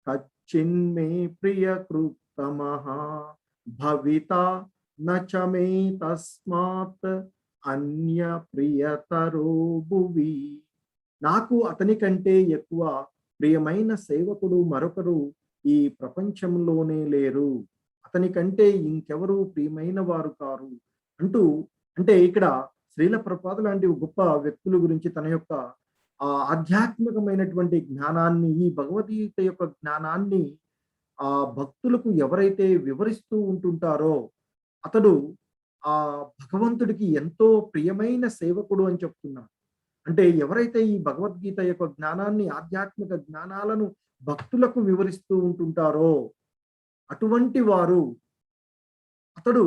కచ్చిన్మే ప్రియకృత్తమః భవిత నచ మే తస్మాత్ అన్య ప్రియతరో భువి. నాకు అతని కంటే ఎక్కువ ప్రియమైన సేవకుడు మరొకరు ఈ ప్రపంచంలోనే లేరు, అతని కంటే ఇంకెవరు ప్రియమైన వారు కారు అంటూ, అంటే ఇక్కడ శ్రీల ప్రభుపాద లాంటి గొప్ప వ్యక్తుల గురించి తన యొక్క ఆధ్యాత్మికమైనటువంటి జ్ఞానాన్ని, ఈ భగవద్గీత యొక్క జ్ఞానాన్ని ఆ భక్తులకు ఎవరైతే వివరిస్తూ ఉంటుంటారో అతడు ఆ భగవంతుడికి ఎంతో ప్రియమైన సేవకుడు అని చెప్తున్నారు. అంటే ఎవరైతే ఈ భగవద్గీత యొక్క జ్ఞానాన్ని, ఆధ్యాత్మిక జ్ఞానాలను భక్తులకు వివరిస్తూ ఉంటుంటారో అటువంటి వారు, అతడు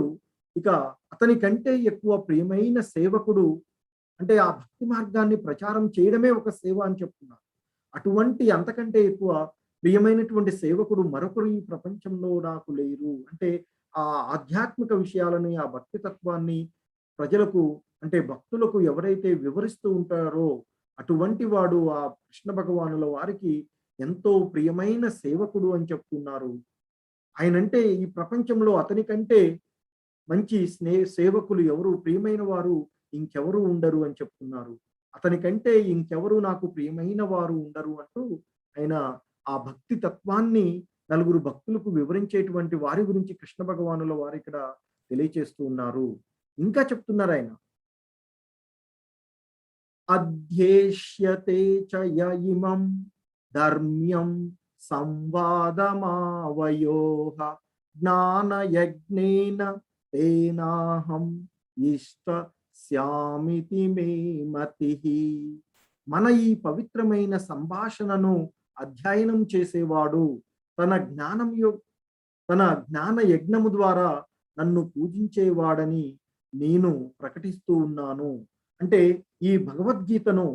ఇక అతని కంటే ఎక్కువ ప్రియమైన సేవకుడు, అంటే ఆ భక్తి మార్గాన్ని ప్రచారం చేయడమే ఒక సేవ అని చెప్తున్నారు. అటువంటి అంతకంటే ఎక్కువ ప్రియమైనటువంటి సేవకుడు మరొకరు ఈ ప్రపంచంలో నాకు లేరు. అంటే ఆ ఆధ్యాత్మిక విషయాలని, ఆ భక్తి తత్వాన్ని ప్రజలకు, అంటే భక్తులకు ఎవరైతే వివరిస్తూ ఉంటారో అటువంటి వాడు ఆ కృష్ణ భగవానుల వారికి ఎంతో ప్రియమైన సేవకుడు అని చెప్తున్నారు. ఆయనంటే ఈ ప్రపంచంలో అతని కంటే మంచి సేవకులు ఎవరు, ప్రియమైన వారు ఇంకెవరు ఉండరు అని చెప్తున్నారు. అతని కంటే ఇంకెవరు నాకు ప్రియమైన వారు ఉండరు అంటూ ఆయన ఆ భక్తి తత్వాన్ని నలుగురు భక్తులకు వివరించేటువంటి వారి గురించి కృష్ణ భగవానుల వారు ఇక్కడ తెలియచేస్తూ ఉన్నారు. ఇంకా చెప్తున్నారు ఆయన, అధ్యేష్యతే చ య ఇమం ధర్మ్యం సంవాదమావయోః జ్ఞానయజ్ఞేన తేనాహం ఇష్టస్యామితి మే మతిః. మన ఈ పవిత్రమైన సంభాషణను అధ్యయనం చేసేవాడు తన తన జ్ఞాన యజ్ఞము ద్వారా నన్ను పూజించేవాడని నేను ప్రకటిస్తూ ఉన్నాను. అంటే ఈ భగవద్గీతను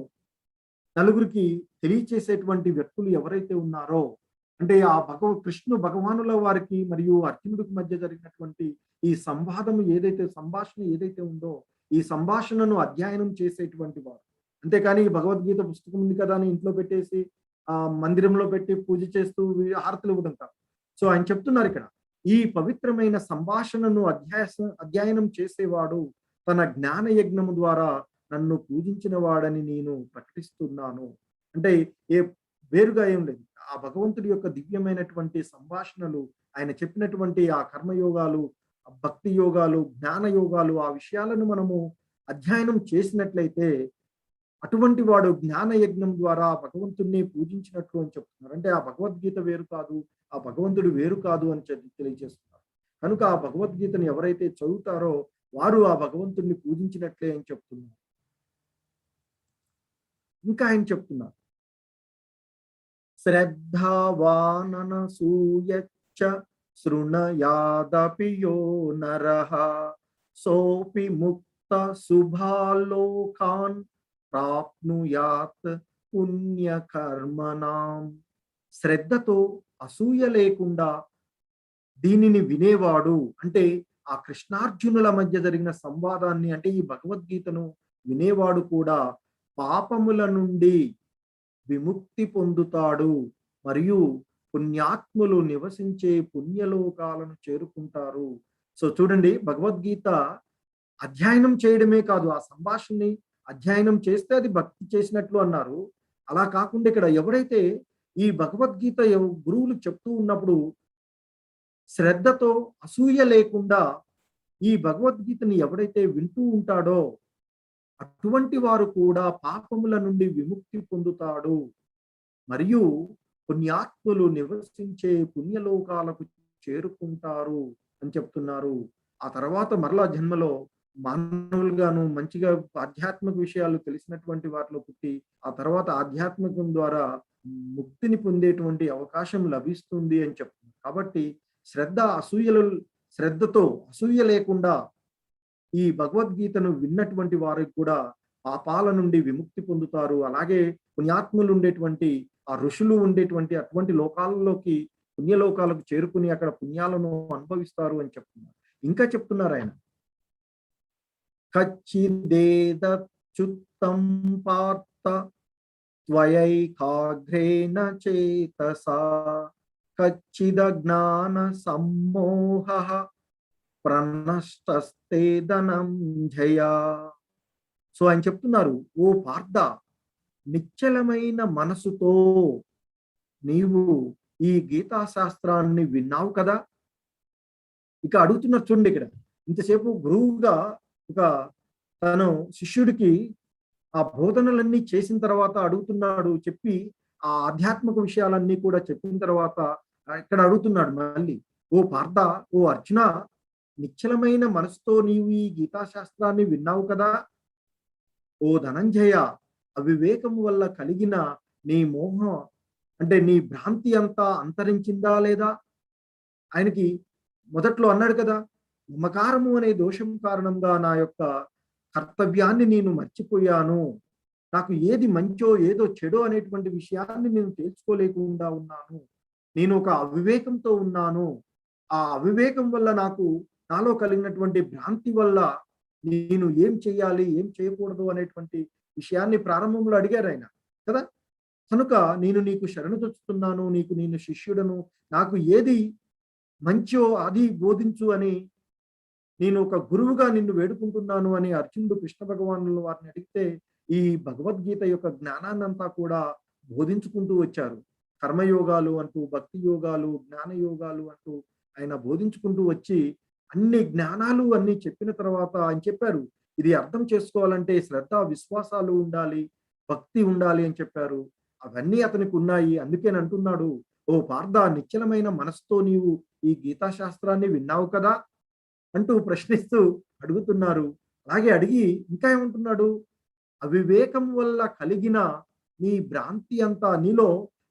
నలుగురికి తెలియచేసేటువంటి వ్యక్తులు ఎవరైతే ఉన్నారో, అంటే ఆ కృష్ణు భగవానుల వారికి మరియు అర్జునుడికి మధ్య జరిగినటువంటి ఈ సంభాషణ ఏదైతే ఉందో, ఈ సంభాషణను అధ్యయనం చేసేటువంటి వారు. అంతేకాని ఈ భగవద్గీత పుస్తకం ఉంది కదా అని ఇంట్లో పెట్టేసి మందిరంలో పెట్టి పూజ చేస్తూ హారతులు ఇవ్వడం కాదు. సో ఆయన చెప్తున్నారు ఇక్కడ, ఈ పవిత్రమైన సంభాషణను అధ్యయనం చేసేవాడు తన జ్ఞాన యజ్ఞము ద్వారా నన్ను పూజించిన వాడని నేను ప్రకటిస్తున్నాను. అంటే వేరుగా ఏం లేదు, ఆ భగవంతుడి యొక్క దివ్యమైనటువంటి సంభాషణలు, ఆయన చెప్పినటువంటి ఆ కర్మయోగాలు, భక్తి యోగాలు, జ్ఞాన యోగాలు, ఆ విషయాలను మనము అధ్యయనం చేసినట్లయితే అటువంటి వాడు జ్ఞాన యజ్ఞం ద్వారా భగవంతుడిని పూజించినట్లు అని చెప్తున్నారు. అంటే ఆ భగవద్గీత వేరు కాదు, ఆ భగవంతుడు వేరు కాదు అని తెలియజేస్తున్నారు. కనుక ఆ భగవద్గీతను ఎవరైతే చదువుతారో వారు ఆ భగవంతుడిని పూజించినట్లే అని చెప్తున్నారు. ఇంకా ఆయన చెప్తున్నారు, శ్రద్ధావాననసూయచ్చ శృణయాదపి యో నరః సోపి ముక్త శుభాలోకాన్ ప్రాప్నుయాత్ పుణ్యకర్మణాం. శ్రద్ధతో అసూయ లేకుండా దీనిని వినేవాడు, అంటే ఆ కృష్ణార్జునుల మధ్య జరిగిన సంవాదాన్ని, అంటే ఈ భగవద్గీతను వినేవాడు కూడా పాపముల నుండి విముక్తి పొందుతాడు మరియు పుణ్యాత్ములు నివసించే పుణ్యలోకాలను చేరుకుంటారు. సో చూడండి, భగవద్గీత అధ్యయనం చేయడమే కాదు, ఆ సంభాషణని అధ్యయనం చేస్తే అది భక్తి చేసినట్లు అన్నారు. అలా కాకుండా ఇక్కడ ఎవరైతే ఈ భగవద్గీత గురువులు చెప్తూ ఉన్నప్పుడు శ్రద్ధతో అసూయ లేకుండా ఈ భగవద్గీతని ఎవరైతే వింటూ ఉంటాడో అటువంటి వారు కూడా పాపముల నుండి విముక్తి పొందుతాడు మరియు పుణ్యాత్ములు నివసించే పుణ్యలోకాలకు చేరుకుంటారు అని చెప్తున్నారు. ఆ తర్వాత మరలా జన్మలో మానవులుగాను మంచిగా ఆధ్యాత్మిక విషయాలు తెలిసినటువంటి వాటిలో పుట్టి ఆ తర్వాత ఆధ్యాత్మికం ద్వారా ముక్తిని పొందేటువంటి అవకాశం లభిస్తుంది అని చెప్తున్నారు. కాబట్టి శ్రద్ధతో అసూయ లేకుండా ఈ భగవద్గీతను విన్నటువంటి వారికి కూడా పాపాల నుండి విముక్తి పొందుతారు. అలాగే పుణ్యాత్ములు ఉండేటువంటి ఆ ఋషులు ఉండేటువంటి అటువంటి లోకాలలోకి పుణ్యలోకాలకు చేరుకుని అక్కడ పుణ్యాలను అనుభవిస్తారు అని చెప్తున్నారు. ఇంకా చెప్తున్నారు ఆయన, కచ్చిదేదచ్యుత్తం పార్థ త్వయైకాగ్రేణ చేతసా కచ్చిదజ్ఞాన సమ్మోహః ప్రణష్టస్తే ధనంజయ. సో ఆయన చెప్తున్నారు, ఓ పార్థ, నిశ్చలమైన మనసుతో నీవు ఈ గీతా శాస్త్రాన్ని విన్నావు కదా. ఇక అడుగుతున్నారు చూడండి, ఇక్కడ ఇంతసేపు గురువుగా తను శిష్యుడికి ఆ బోధనలన్నీ చేసిన తర్వాత అడుగుతున్నాడు, చెప్పి ఆ ఆధ్యాత్మిక విషయాలన్నీ కూడా చెప్పిన తర్వాత ఇక్కడ అడుగుతున్నాడు మళ్ళీ, ఓ పార్థ, ఓ అర్జున, నిశ్చలమైన మనసుతో నీవు ఈ గీతాశాస్త్రాన్ని విన్నావు కదా. ఓ ధనంజయ, అవివేకము వల్ల కలిగిన నీ మోహం, అంటే నీ భ్రాంతి అంతా అంతరించిందా లేదా? ఆయనకి మొదట్లో అన్నాడు కదా, మమకారము అనే దోషం కారణంగా నా యొక్క కర్తవ్యాన్ని నేను మర్చిపోయాను, నాకు ఏది మంచో ఏదో చెడో అనేటువంటి విషయాన్ని నేను తెలుసుకోలేకుండా ఉన్నాను, నేను ఒక అవివేకంతో ఉన్నాను, ఆ అవివేకం వల్ల నాలో కలిగినటువంటి భ్రాంతి వల్ల నేను ఏం చేయాలి ఏం చేయకూడదు అనేటువంటి విషయాన్ని ప్రారంభంలో అడిగారు ఆయన కదా. కనుక నేను నీకు శరణు తెచ్చుతున్నాను, నేను శిష్యుడను, నాకు ఏది మంచో అది బోధించు అని నేను ఒక గురువుగా నిన్ను వేడుకుంటున్నాను అని అర్జునుడు కృష్ణ భగవానుల వారిని అడిగితే ఈ భగవద్గీత యొక్క జ్ఞానాన్నంతా కూడా బోధించుకుంటూ వచ్చారు. కర్మయోగాలు అంటూ, భక్తి యోగాలు, జ్ఞాన యోగాలు అంటూ ఆయన బోధించుకుంటూ వచ్చి అన్ని జ్ఞానాలు అన్ని చెప్పిన తర్వాత ఆయన చెప్పారు. ఇది అర్థం చేసుకోవాలంటే శ్రద్ధ, విశ్వాసాలు ఉండాలి, భక్తి ఉండాలి అని చెప్పారు. అవన్నీ అతనికి ఉన్నాయి. అందుకేని అంటున్నాడు, ఓ పార్థ, నిశ్చలమైన మనసుతో నీవు ఈ గీతా శాస్త్రాన్ని విన్నావు కదా అంటూ ప్రశ్నిస్తూ అడుగుతున్నారు. అలాగే అడిగి ఇంకా ఏమంటున్నాడు, అవివేకం వల్ల కలిగిన నీ భ్రాంతి అంతా, నీలో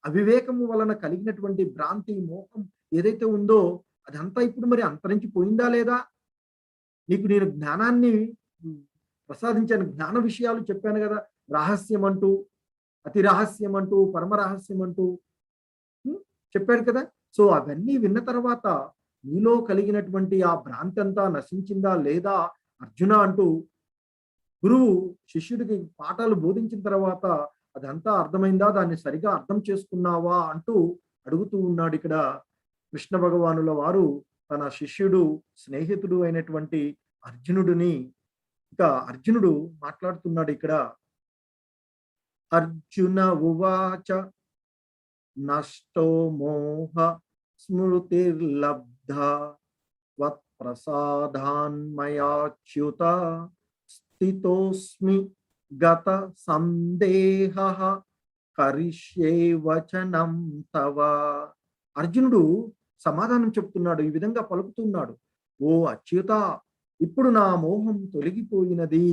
అవివేకము వలన కలిగినటువంటి భ్రాంతి, మోహం ఏదైతే ఉందో అదంతా ఇప్పుడు మరి అంతరించిపోయిందా లేదా? నీకు నేను జ్ఞానాన్ని ఉమ్, ప్రసాదించాను, జ్ఞాన విషయాలు చెప్పాను కదా, రహస్యం అంటూ, అతి రహస్యం అంటూ, పరమ రహస్యం అంటూ ఉమ్, చెప్పాడు కదా. సో అవన్నీ విన్న తర్వాత నీలో కలిగినటువంటి ఆ భ్రాంతి అంతా నశించిందా లేదా అర్జున అంటూ గురువు శిష్యుడికి పాఠాలు బోధించిన తర్వాత అదంతా అర్థమైందా, దాన్ని సరిగా అర్థం చేసుకున్నావా అంటూ అడుగుతూ ఉన్నాడు ఇక్కడ కృష్ణ భగవానుల వారు తన శిష్యుడు, స్నేహితుడు అయినటువంటి అర్జునుడిని. ఇక అర్జునుడు మాట్లాడుతున్నాడు ఇక్కడ. అర్జున ఉవాచ నష్టో మోహ స్మృతిర్లబ్ధ త్వత్ప్రసాదాన్మయాచ్యుత స్థితోస్మి గత సందేహ కరిష్యే వచనం తవ. అర్జునుడు సమాధానం చెప్తున్నాడు, ఈ విధంగా పలుకుతున్నాడు. ఓ అచ్యుత, ఇప్పుడు నా మోహం తొలగిపోయినది.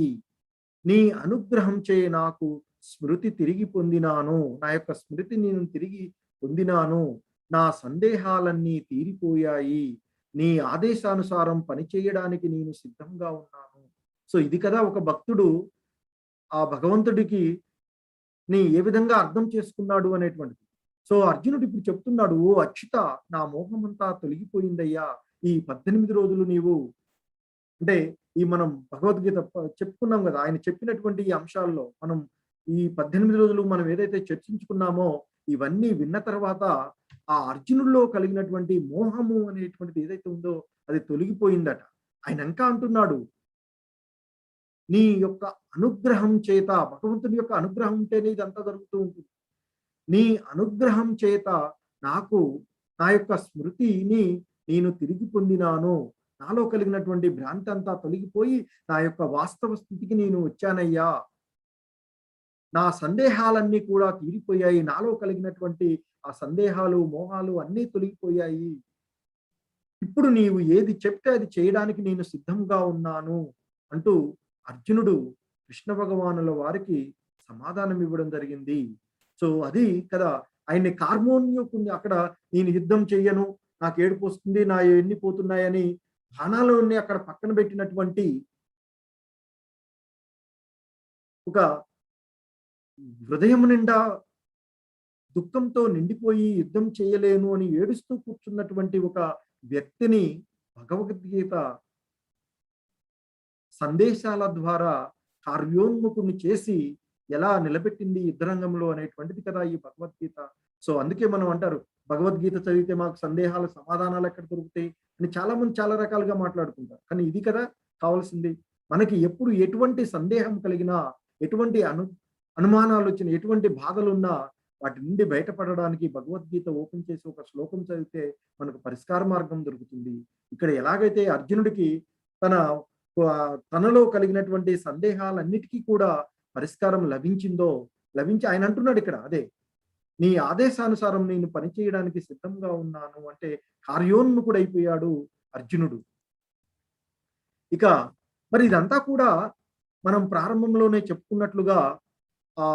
నీ అనుగ్రహం చే నాకు స్మృతి తిరిగి పొందినాను. నా యొక్క స్మృతి నేను తిరిగి పొందినాను. నా సందేహాలన్నీ తీరిపోయాయి. నీ ఆదేశానుసారం పనిచేయడానికి నేను సిద్ధంగా ఉన్నాను. సో ఇది కదా ఒక భక్తుడు ఆ భగవంతుడికి నీ ఏ విధంగా అర్థం చేసుకున్నాడు అనేటువంటిది. సో అర్జునుడు ఇప్పుడు చెప్తున్నాడు, ఓ అచ్యుత, నా మోహం అంతా తొలగిపోయిందయ్యా. ఈ 18 రోజులు నీవు, అంటే ఈ మనం భగవద్గీత చెప్పుకున్నాం కదా, ఆయన చెప్పినటువంటి ఈ అంశాల్లో మనం ఈ 18 రోజులు మనం ఏదైతే చర్చించుకున్నామో ఇవన్నీ విన్న తర్వాత ఆ అర్జునుల్లో కలిగినటువంటి మోహము అనేటువంటిది ఏదైతే ఉందో అది తొలగిపోయిందట. ఆయన ఇంకా అంటున్నాడు, నీ యొక్క అనుగ్రహం చేత, భగవంతుని యొక్క అనుగ్రహం ఉంటేనే ఇదంతా జరుగుతూ ఉంటుంది. నీ అనుగ్రహం చేత నాకు నా యొక్క స్మృతిని నేను తిరిగి పొందినాను. నాలో కలిగినటువంటి భ్రాంతి అంతా తొలగిపోయి నా యొక్క వాస్తవ స్థితికి నేను వచ్చానయ్యా. నా సందేహాలన్నీ కూడా తీరిపోయాయి. నాలో కలిగినటువంటి ఆ సందేహాలు, మోహాలు అన్నీ తొలగిపోయాయి. ఇప్పుడు నీవు ఏది చెప్తే అది చేయడానికి నేను సిద్ధంగా ఉన్నాను అంటూ అర్జునుడు కృష్ణ భగవానుల వారికి సమాధానం ఇవ్వడం జరిగింది. సో అది కదా ఆయన్ని కార్మోన్యుకుంది. అక్కడ నేను యుద్ధం చెయ్యను, నాకు ఏడుపు వస్తుంది, నా ఎన్ని పోతున్నాయని బాణాలని అక్కడ పక్కన పెట్టినటువంటి ఒక హృదయం నిండా దుఃఖంతో నిండిపోయి యుద్ధం చేయలేను అని ఏడుస్తూ కూర్చున్నటువంటి ఒక వ్యక్తిని భగవద్గీత సందేశాల ద్వారా కార్యోన్ముఖుని చేసి ఎలా నిలబెట్టింది యుద్ధరంగంలో అనేటువంటిది కదా ఈ భగవద్గీత. సో అందుకే మనం అంటారు, భగవద్గీత చదివితే మాకు సందేహాల సమాధానాలు ఎక్కడ దొరుకుతాయి అని చాలా మంది చాలా రకాలుగా మాట్లాడుకుంటారు. కానీ ఇది కదా కావాల్సింది. మనకి ఎప్పుడు ఎటువంటి సందేహం కలిగినా, ఎటువంటి అనుమానాలు వచ్చిన, ఎటువంటి బాధలున్నా వాటి నుండి బయటపడడానికి భగవద్గీత ఓపెన్ చేసి ఒక శ్లోకం చదివితే మనకు పరిష్కార మార్గం దొరుకుతుంది. ఇక్కడ ఎలాగైతే అర్జునుడికి తనలో కలిగినటువంటి సందేహాలన్నిటికీ కూడా పరిష్కారం లభించి ఆయన అంటున్నాడు ఇక్కడ, అదే నీ ఆదేశానుసారం నేను పనిచేయడానికి సిద్ధంగా ఉన్నాను అంటే కార్యోన్ముఖుడైపోయాడు అర్జునుడు. ఇక మరి ఇదంతా కూడా మనం ప్రారంభంలోనే చెప్పుకున్నట్లుగా ఆ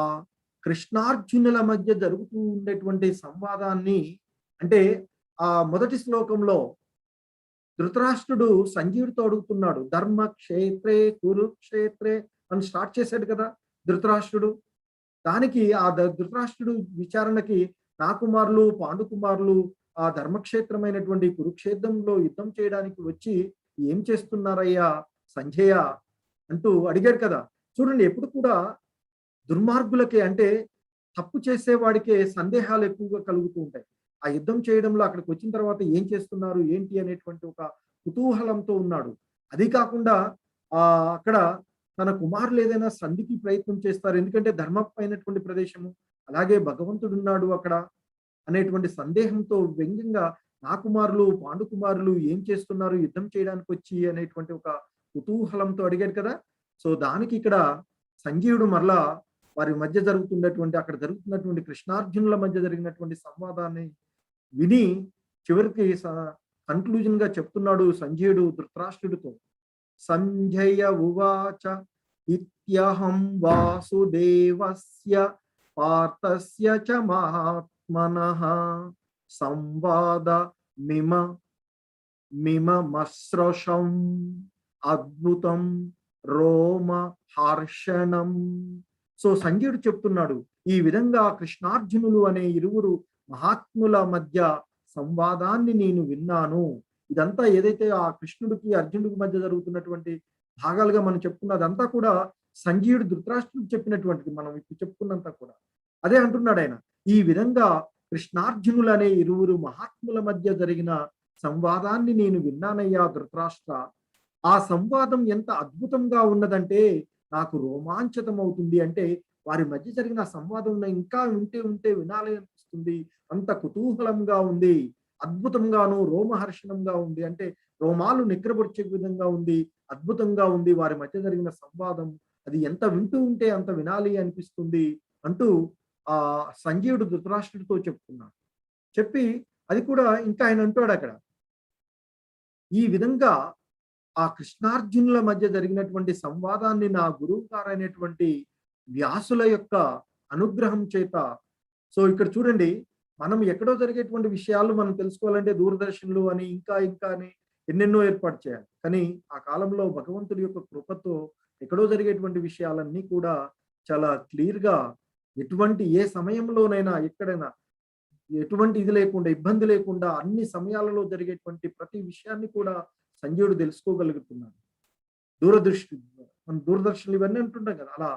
కృష్ణార్జునుల మధ్య జరుగుతూ ఉండేటువంటి సంవాదాన్ని, అంటే ఆ మొదటి శ్లోకంలో ధృతరాష్ట్రుడు సంజీవుడితో అడుగుతున్నాడు, ధర్మక్షేత్రే కురుక్షేత్రే అని స్టార్ట్ చేశాడు కదా ధృతరాష్ట్రుడు. దానికి ఆ ధృతరాష్ట్రుడు విచారణకి నా కుమారులు, పాండుకుమారులు ఆ ధర్మక్షేత్రమైనటువంటి కురుక్షేత్రంలో యుద్ధం చేయడానికి వచ్చి ఏం చేస్తున్నారయ్యా సంజయ అంటూ అడిగాడు కదా. చూడండి, ఎప్పుడు కూడా దుర్మార్గులకే, అంటే తప్పు చేసేవాడికే సందేహాలు ఎక్కువగా కలుగుతూ ఉంటాయి. ఆ యుద్ధం చేయడంలో అక్కడికి వచ్చిన తర్వాత ఏం చేస్తున్నారు ఏంటి అనేటువంటి ఒక కుతూహలంతో ఉన్నాడు. అది కాకుండా అక్కడ తన కుమారులు ఏదైనా సంధికి ప్రయత్నం చేస్తారు, ఎందుకంటే ధర్మమైనటువంటి ప్రదేశము, అలాగే భగవంతుడు ఉన్నాడు అక్కడ అనేటువంటి సందేహంతో వ్యంగ్యంగా నా కుమారులు పాండు కుమారులు ఏం చేస్తున్నారు యుద్ధం చేయడానికి వచ్చి అనేటువంటి ఒక కుతూహలంతో అడిగాడు కదా. సో దానికి ఇక్కడ సంజీవుడు మరలా వారి మధ్య జరుగుతున్నటువంటి అక్కడ జరుగుతున్నటువంటి కృష్ణార్జునుల మధ్య జరిగినటువంటి సంవాదాన్ని విని చివరికి కన్క్లూజన్ గా చెప్తున్నాడు సంజయుడు ధృతరాష్ట్రుడితో. సంజయ ఉవాచ ఇత్యహం వాసుదేవస్య పార్థస్య చ మహాత్మనః సంవాద మిమమస్రశం అద్భుతం రోమ హర్షణం. సో సంజయుడు చెప్తున్నాడు, ఈ విధంగా కృష్ణార్జునులు అనే ఇరువురు మహాత్ముల మధ్య సంవాదాన్ని నేను విన్నాను. ఇదంతా ఏదైతే ఆ కృష్ణుడికి అర్జునుడికి మధ్య జరుగుతున్నటువంటి భాగాలుగా మనం చెప్పుకున్నదంతా కూడా సంజయుడు ధృతరాష్ట్రుడికి చెప్పినటువంటిది. మనం ఇప్పుడు చెప్పుకున్నంతా కూడా అదే అంటున్నాడు ఆయన. ఈ విధంగా కృష్ణార్జునులు అనే ఇరువురు మహాత్ముల మధ్య జరిగిన సంవాదాన్ని నేను విన్నానయ్యా ధృతరాష్ట్ర. ఆ సంవాదం ఎంత అద్భుతంగా ఉన్నదంటే నాకు రోమాంచితం అవుతుంది. అంటే వారి మధ్య జరిగిన సంవాదం ఇంకా ఉంటే ఉంటే వినాలి అనిపిస్తుంది. అంత కుతూహలంగా ఉంది, అద్భుతంగాను రోమహర్షణంగా ఉంది. అంటే రోమాలు నిక్రబొచ్చే విధంగా ఉంది, అద్భుతంగా ఉంది వారి మధ్య జరిగిన సంవాదం. అది ఎంత వింటూ ఉంటే అంత వినాలి అనిపిస్తుంది అంటూ ఆ సంజీవుడు ధృతరాష్ట్రుడితో చెప్తున్నాడు. చెప్పి అది కూడా ఇంకా ఆయన అంటాడు అక్కడ, ఈ విధంగా ఆ కృష్ణార్జునుల మధ్య జరిగినటువంటి సంవాదాన్ని నా గురువు గారైనటువంటి వ్యాసుల యొక్క అనుగ్రహం చేత. సో ఇక్కడ చూడండి, మనం ఎక్కడో జరిగేటువంటి విషయాలు మనం తెలుసుకోవాలంటే దూరదర్శన్లు అని ఇంకా ఇంకా అని ఎన్నెన్నో ఏర్పాటు చేయాలి. కానీ ఆ కాలంలో భగవంతుడి యొక్క కృపతో ఎక్కడో జరిగేటువంటి విషయాలన్నీ కూడా చాలా క్లియర్గా ఎటువంటి ఏ సమయంలోనైనా ఎక్కడైనా ఎటువంటి ఇది లేకుండా ఇబ్బంది లేకుండా అన్ని సమయాలలో జరిగేటువంటి ప్రతి విషయాన్ని కూడా సంజయుడు తెలుసుకోగలుగుతున్నాడు. దూరదృష్టి మన దూరదర్శన్లు ఇవన్నీ అంటుంటాం కదా, అలా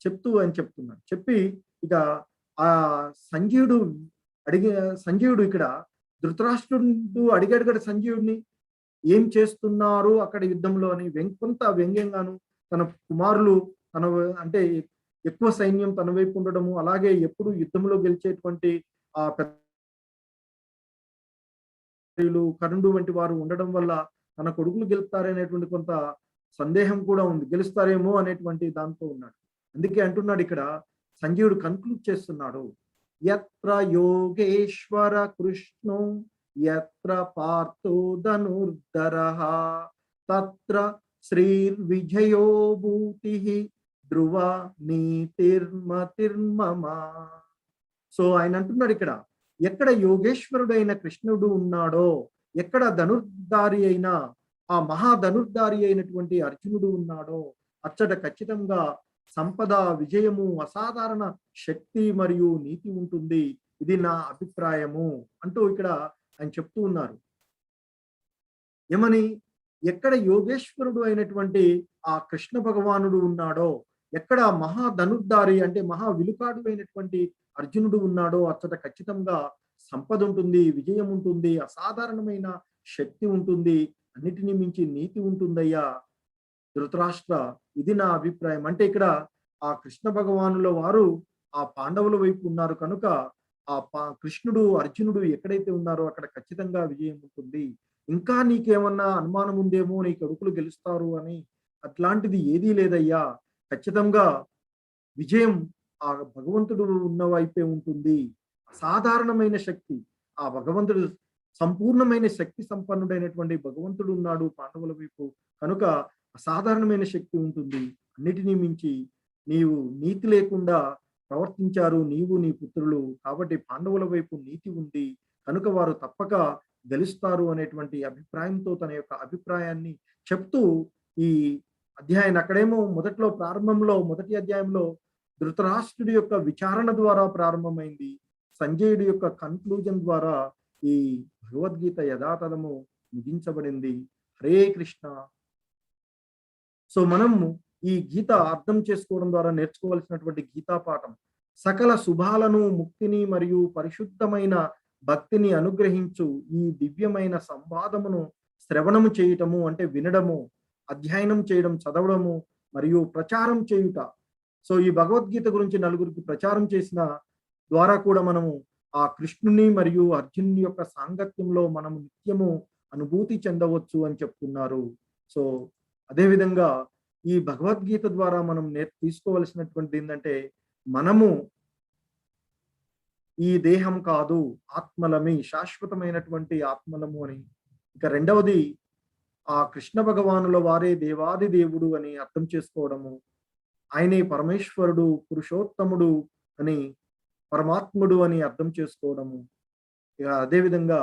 చెప్తూ అని చెప్తున్నాడు. చెప్పి ఇక ఆ సంజయుడు ఇక్కడ ధృతరాష్ట్రుడు అడిగాడు కదా సంజయుడిని, ఏం చేస్తున్నారు అక్కడ యుద్ధంలో అని. కొంత వ్యంగ్యంగాను తన కుమారులు తన అంటే ఎక్కువ సైన్యం తన వైపు ఉండడము, అలాగే ఎప్పుడు యుద్ధంలో గెలిచేటువంటి ఆ పెద్ద కర్ణుడు వంటి వారు ఉండడం వల్ల తన కొడుకులు గెలుపుతారనేటువంటి కొంత సందేహం కూడా ఉంది, గెలుస్తారేమో అనేటువంటి దాంతో ఉన్నాడు. అందుకే అంటున్నాడు ఇక్కడ సంజయుడు కన్క్లూడ్ చేస్తున్నాడు, యత్ర యోగేశ్వర కృష్ణో యత్ర పార్థో ధనుర్ధరః తత్ర శ్రీర్విజయో భూతిః ధ్రువ నీతిర్మతిర్మమ. సో ఆయన అంటున్నాడు ఇక్కడ, ఎక్కడ యోగేశ్వరుడైన కృష్ణుడు ఉన్నాడో, ఎక్కడ ధనుర్ధారి అయిన ఆ మహాధనుర్ధారి అయినటువంటి అర్జునుడు ఉన్నాడో అచ్చట ఖచ్చితంగా సంపద, విజయము, అసాధారణ శక్తి మరియు నీతి ఉంటుంది. ఇది నా అభిప్రాయము అంటూ ఇక్కడ ఆయన చెప్తూ ఉన్నారు. ఏమని, ఎక్కడ యోగేశ్వరుడు అయినటువంటి ఆ కృష్ణ భగవానుడు ఉన్నాడో, ఎక్కడ మహాధనుర్ధారి అంటే మహా విలుకాడు అయినటువంటి అర్జునుడు ఉన్నాడో అచ్చట ఖచ్చితంగా సంపద ఉంటుంది, విజయం ఉంటుంది, అసాధారణమైన శక్తి ఉంటుంది, అన్నిటినీ మించి నీతి ఉంటుందయ్యా ధృతరాష్ట్ర, ఇది నా అభిప్రాయం. అంటే ఇక్కడ ఆ కృష్ణ భగవానుల వారు ఆ పాండవుల వైపు ఉన్నారు కనుక ఆ కృష్ణుడు అర్జునుడు ఎక్కడైతే ఉన్నారో అక్కడ ఖచ్చితంగా విజయం ఉంటుంది. ఇంకా నీకేమన్నా అనుమానం ఉందేమో నీ కొడుకులు గెలుస్తారు అని, అట్లాంటిది ఏదీ లేదయ్యా. ఖచ్చితంగా విజయం ఆ భగవంతుడు ఉన్న వైపే ఉంటుంది. అసాధారణమైన శక్తి ఆ భగవంతుడు, సంపూర్ణమైన శక్తి సంపన్నుడైనటువంటి భగవంతుడు ఉన్నాడు పాండవుల వైపు కనుక అసాధారణమైన శక్తి ఉంటుంది. అన్నిటినీ మించి నీవు నీతి లేకుండా ప్రవర్తించారు నీవు నీ పుత్రులు, కాబట్టి పాండవుల వైపు నీతి ఉంది కనుక వారు తప్పక గెలుస్తారు అనేటువంటి అభిప్రాయంతో తన యొక్క అభిప్రాయాన్ని చెప్తూ ఈ అధ్యాయాన్ని అక్కడేమో మొదట్లో ప్రారంభంలో మొదటి అధ్యాయంలో ధృతరాష్ట్రుడి యొక్క విచారణ ద్వారా ప్రారంభమైంది. సంజయుడి యొక్క కన్క్లూజన్ ద్వారా ఈ భగవద్గీత యథాతథము ముగించబడింది. హరే కృష్ణ. సో మనము ఈ గీత అర్థం చేసుకోవడం ద్వారా నేర్చుకోవాల్సినటువంటి గీతా పాఠం, సకల శుభాలను, ముక్తిని మరియు పరిశుద్ధమైన భక్తిని అనుగ్రహించు ఈ దివ్యమైన సంవాదమును శ్రవణము చేయటము అంటే వినడము, అధ్యయనం చేయడం, చదవడము, మరియు ప్రచారం చేయుట. సో ఈ భగవద్గీత గురించి నలుగురికి ప్రచారం చేసిన ద్వారా కూడా మనము ఆ కృష్ణుని మరియు అర్జునుని యొక్క సాంగత్యంలో మనము నిత్యము అనుభూతి చెందవచ్చు అని చెప్తున్నారు. సో అదేవిధంగా ఈ భగవద్గీత ద్వారా మనం తీసుకోవలసినటువంటిది ఏంటంటే, మనము ఈ దేహం కాదు, ఆత్మలమి, శాశ్వతమైనటువంటి ఆత్మలము అని. ఇక రెండవది, ఆ కృష్ణ భగవానుల వారే దేవాది దేవుడు అని అర్థం చేసుకోవడము. ఆయనే పరమేశ్వరుడు, పురుషోత్తముడు అని, పరమాత్ముడు అని అర్థం చేసుకోవడము. ఇక అదేవిధంగా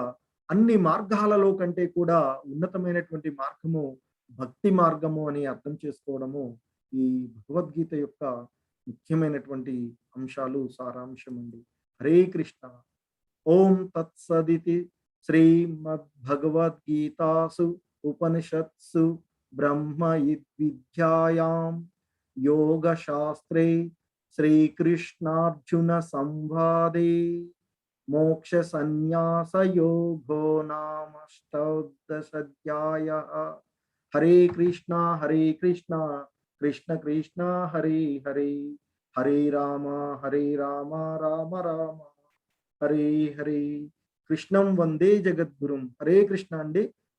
అన్ని మార్గాలలో కంటే కూడా ఉన్నతమైనటువంటి మార్గము భక్తి మార్గము అని అర్థం చేసుకోవడము ఈ భగవద్గీత యొక్క ముఖ్యమైనటువంటి అంశాలు, సారాంశం అండి. హరే కృష్ణ. ఓం తత్సదితి శ్రీమద్భగవద్గీతాసు ఉపనిషత్సు బ్రహ్మ విద్యాయాం యోగశాస్త్రే శ్రీకృష్ణార్జున సంవాదే మోక్ష సన్యాస యోగో నామష్టోదశాధ్యాయః. హరే కృష్ణ కృష్ణ కృష్ణ హరే హరే, హరే రామ రామ రామ హరే హరే. కృష్ణం వందే జగద్గురుం. హరే కృష్ణ అండి.